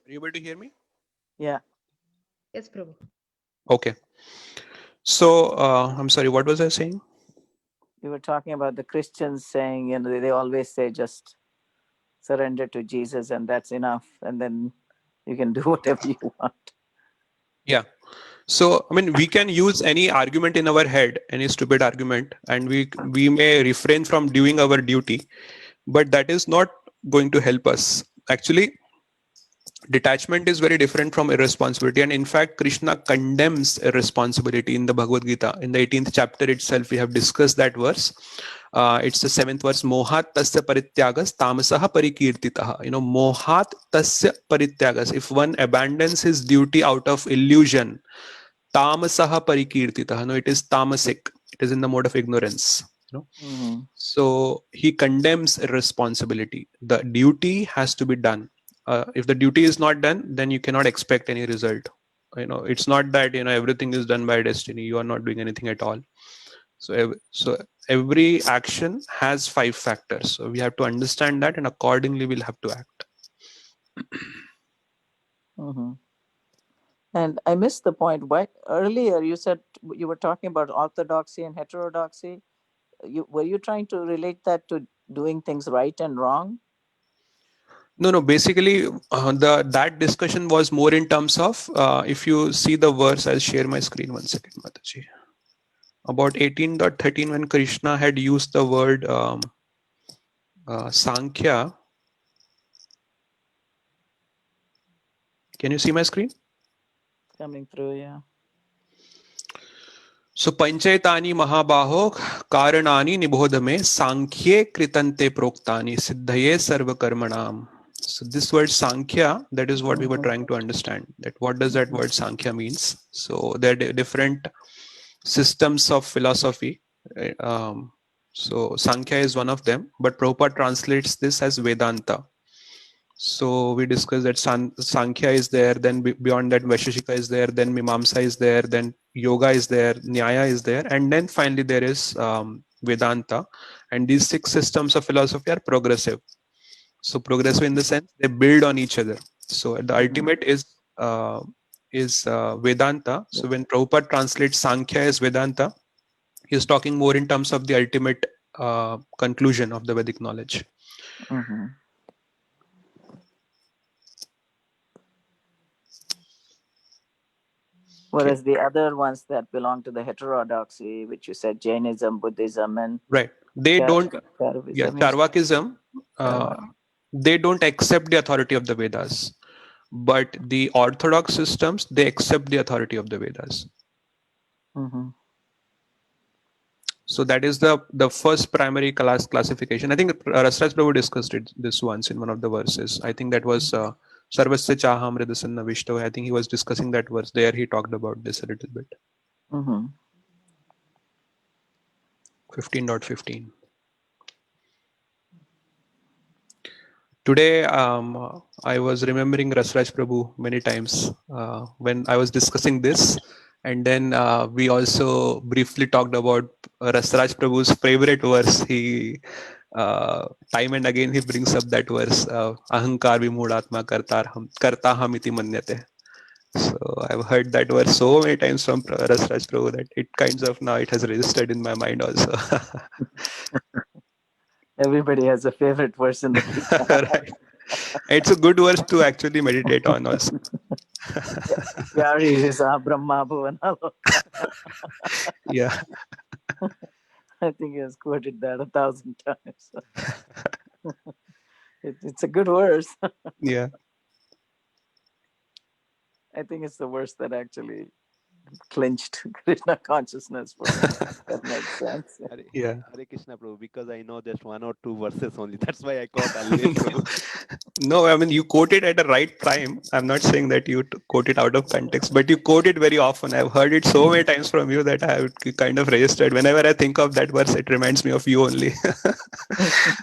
Are you able to hear me? Yeah. Yes, Prabhu. Okay. So I'm sorry, what was I saying? We were talking about the Christians saying, they always say just surrender to Jesus and that's enough. And then you can do whatever you want. Yeah. So, we can use any argument in our head, any stupid argument, and we may refrain from doing our duty, but that is not going to help us. Actually, detachment is very different from irresponsibility, and in fact Krishna condemns irresponsibility in the Bhagavad Gita. In the 18th chapter itself, we have discussed that verse. It's the 7th verse. Mohat tasya parityagas tamasaha parikirtitaha. Mohat tasya parityagas, if one abandons his duty out of illusion, tamasaha parikirtitaha, it is tamasic, it is in the mode of ignorance. So he condemns irresponsibility. The duty has to be done. If the duty is not done, then you cannot expect any result. It's not that everything is done by destiny, you are not doing anything at all. So every action has 5 factors, so we have to understand that, and accordingly we'll have to act. And I missed the point. Why earlier you said you were talking about orthodoxy and heterodoxy. Were you trying to relate that to doing things right and wrong? No. Basically, that discussion was more in terms of, if you see the verse, I'll share my screen 1 second, Mataji. About 18.13, when Krishna had used the word Sankhya. Can you see my screen? Coming through, yeah. So Panchaitani Mahabaho Karanani Nibodhame Sankhye Kritante Proktani Siddhaye Sarva Karmanam. So this word Sankhya, that is what we were trying to understand. That what does that word Sankhya means? So there are different systems of philosophy. So Sankhya is one of them, but Prabhupada translates this as Vedanta. So we discussed that Sankhya is there, then beyond that Vaisheshika is there, then Mimamsa is there, then Yoga is there, Nyaya is there, and then finally there is Vedanta. And these 6 systems of philosophy are progressive. So progressive in the sense they build on each other. So the ultimate is Vedanta. So when Prabhupada translates Sankhya as Vedanta, he is talking more in terms of the ultimate conclusion of the Vedic knowledge. Whereas the other ones that belong to the heterodoxy, which you said Jainism, Buddhism, and right, they don't. Yeah, Charvakism, Charvakism. They don't accept the authority of the Vedas, but the orthodox systems, they accept the authority of the Vedas. So that is the first primary classification. I think Rasraj Prabhu discussed this once in one of the verses. I think that was Sarvasya Chaham Ridasanna Vishto. I think he was discussing that verse. There he talked about this a little bit. 15.15. Today, I was remembering Rasraj Prabhu many times when I was discussing this. And then we also briefly talked about Rasraj Prabhu's favorite verse. He time and again he brings up that verse, Ahankar Vimudhatma Kartaham iti manyate. So I've heard that verse so many times from Rasraj Prabhu that it kinds of now it has registered in my mind also. Everybody has a favorite verse in the Gita. Right. It's a good verse to actually meditate on also. Yeah. I think he has quoted that 1,000 times. It's a good verse. Yeah. I think it's the verse that actually clinched Krishna consciousness for me. That makes sense. Yeah. Hare Krishna Prabhu, because I know just 1 or 2 verses only. That's why I caught always Prabhu. No, I mean, you quote it at the right time. I'm not saying that you quote it out of context, but you quote it very often. I've heard it so many times from you that I have kind of registered. Whenever I think of that verse, it reminds me of you only.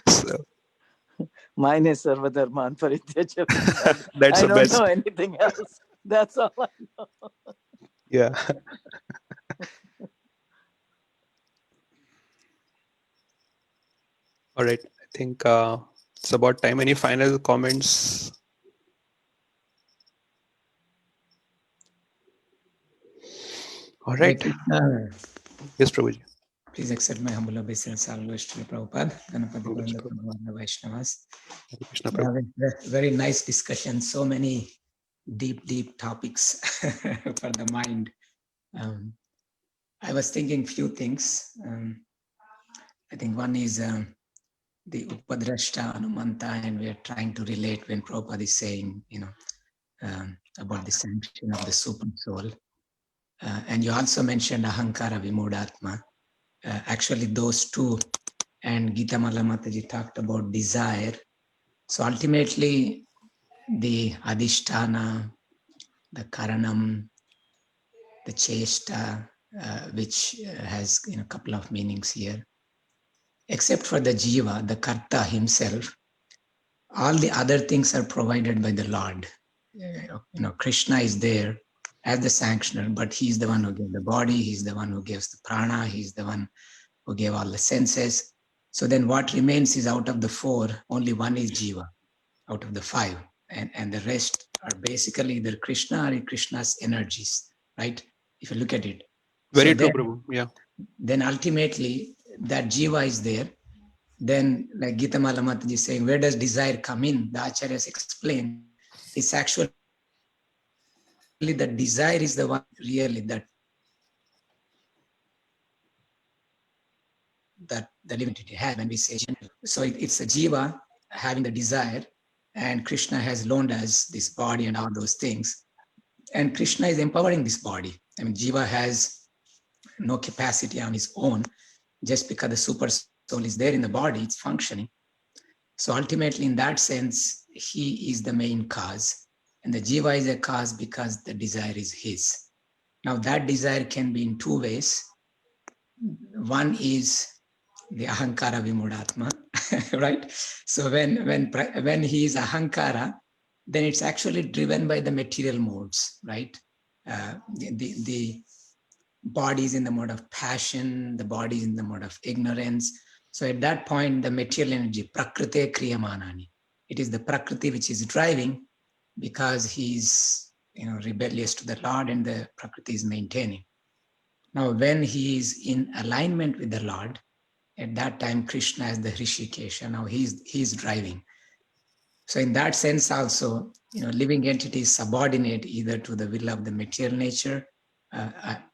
So. Mine is Sarvadharman Parityaja. That's I the don't best. know anything else. That's all I know. Yeah. All right. I think it's about time. Any final comments? All right. Yes, Prabhuji. Please accept my humble obeisance. Always to Prabhupada, Ganapati, Govind, Vaishnavas. Very nice discussion. So many deep topics for the mind. I was thinking few things. I think one is the Upadrashta Anumanta, and we are trying to relate when Prabhupada is saying, about the sanction of the super soul. And you also mentioned Ahankara Vimudhatma. Actually, those two, and Gita Mala Mataji talked about desire. So ultimately, the Adhisthana, the Karanam, the Cheshta, which has a couple of meanings here. Except for the Jiva, the Karta himself, all the other things are provided by the Lord. Krishna is there as the sanctioner, but he's the one who gives the body, he's the one who gives the prana, he's the one who gave all the senses. So then what remains is out of the 4, only one is Jiva, out of the 5. And the rest are basically either Krishna or Krishna's energies, right? If you look at it. Very true, Prabhu. Yeah. Then ultimately, that Jiva is there. Then, like Gita Mala Mataji is saying, where does desire come in? The Acharyas explain, it's actually the desire is the one really that the living entity has when we say general. So it's a Jiva having the desire, and Krishna has loaned us this body and all those things. And Krishna is empowering this body. I mean, Jiva has no capacity on his own. Just because the super soul is there in the body, it's functioning. So ultimately, in that sense, he is the main cause. And the jiva is a cause because the desire is his. Now that desire can be in two ways. One is the ahankara vimudatma, right? So when he is ahankara, then it's actually driven by the material modes, right? The body is in the mode of passion, the body is in the mode of ignorance. So at that point, the material energy, prakrite kriyamanani, it is the prakriti which is driving because he's rebellious to the Lord, and the prakriti is maintaining. Now, when he is in alignment with the Lord, at that time, Krishna is the Hrishikesha. Now he's driving. So in that sense also, living entity is subordinate either to the will of the material nature,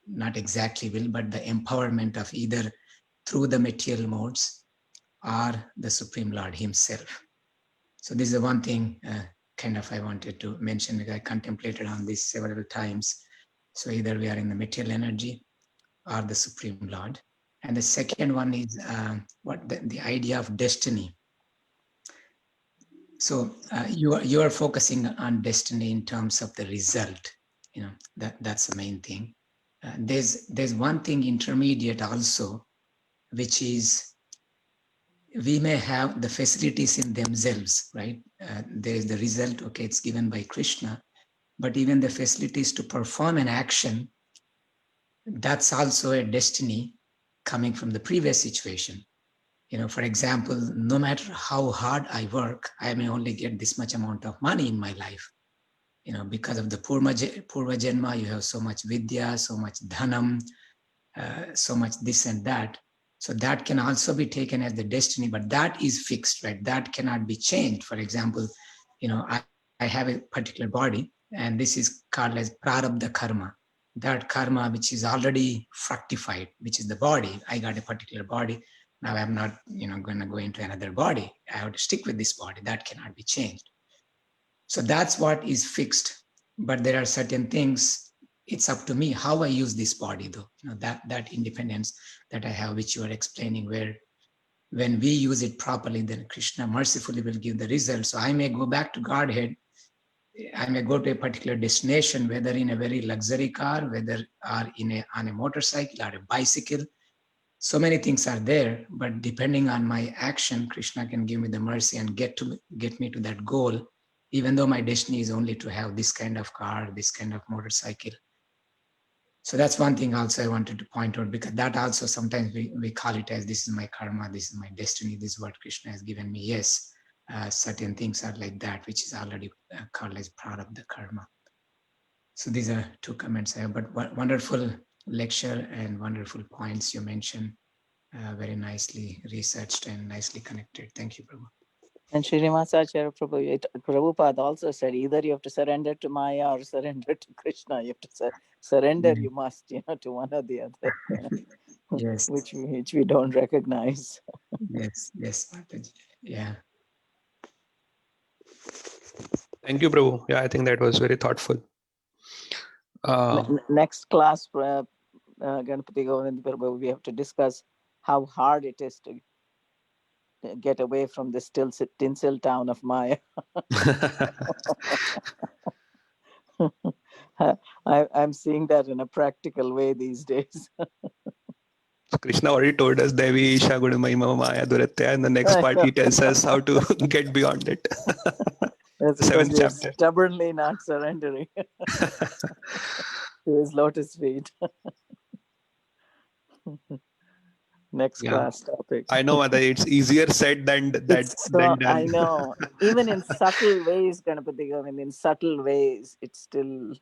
not exactly will, but the empowerment of either through the material modes or the Supreme Lord himself. So this is one thing I wanted to mention, because I contemplated on this several times. So either we are in the material energy or the Supreme Lord. And the second one is the idea of destiny. So you are focusing on destiny in terms of the result. That's the main thing. There's one thing intermediate also, which is we may have the facilities in themselves, right? There is the result, okay, it's given by Krishna, but even the facilities to perform an action, that's also a destiny coming from the previous situation. For example, no matter how hard I work, I may only get this much amount of money in my life. Because of the Purva Janma, you have so much vidya, so much dhanam, so much this and that. So that can also be taken as the destiny, but that is fixed, right? That cannot be changed. For example, I have a particular body, and this is called as prarabdha karma. That karma, which is already fructified, which is the body. I got a particular body. Now I'm not, going to go into another body. I have to stick with this body. That cannot be changed. So that's what is fixed. But there are certain things, it's up to me how I use this body, though. That independence that I have, which you are explaining, where when we use it properly, then Krishna mercifully will give the result. So I may go back to Godhead. I may go to a particular destination, whether in a very luxury car, whether on a motorcycle or a bicycle. So many things are there, but depending on my action, Krishna can give me the mercy and get me to that goal, even though my destiny is only to have this kind of car, this kind of motorcycle. So that's one thing also I wanted to point out, because that also sometimes we call it as, this is my karma, this is my destiny, this is what Krishna has given me. Yes, certain things are like that, which is already called as prarabdha karma. So these are two comments I have, but wonderful lecture and wonderful points you mentioned, very nicely researched and nicely connected. Thank you, Prabhu. And Srinivasacharya Prabhupada also said, either you have to surrender to Maya or surrender to Krishna. You have to surrender, you must, to one or the other. Yes. which we don't recognize. Yes, Mataji. Yeah. Thank you, Prabhu. Yeah, I think that was very thoughtful. Next class, Ganapati Govind Prabhu, we have to discuss how hard it is to get away from this tinsel town of Maya. I'm seeing that in a practical way these days. Krishna already told us Devi Isha Guna Mahima Maya Duratya, and the next part he tells us how to get beyond it. That's The 7th because chapter. Stubbornly not surrendering to his lotus feet. Next class topic. I know that it's easier said than done. I know. Even in subtle ways, Ganapati Govind, in subtle ways, it's still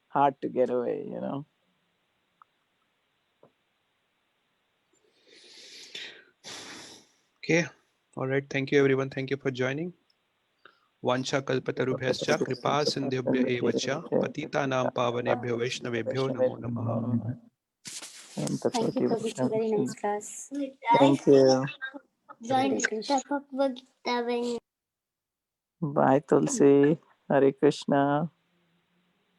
hard to get away, Okay. All right. Thank you, everyone. Thank you for joining. Vancha kalpatarubhyascha kripa sindhyabhya evacha patitanam pavanebhyo vaishnavebhyo namo namaha. Thank you, Prabhuji. Very nice class. Thank you. Join Bhagavad Gita when Bye, Tulsi. Hare Krishna.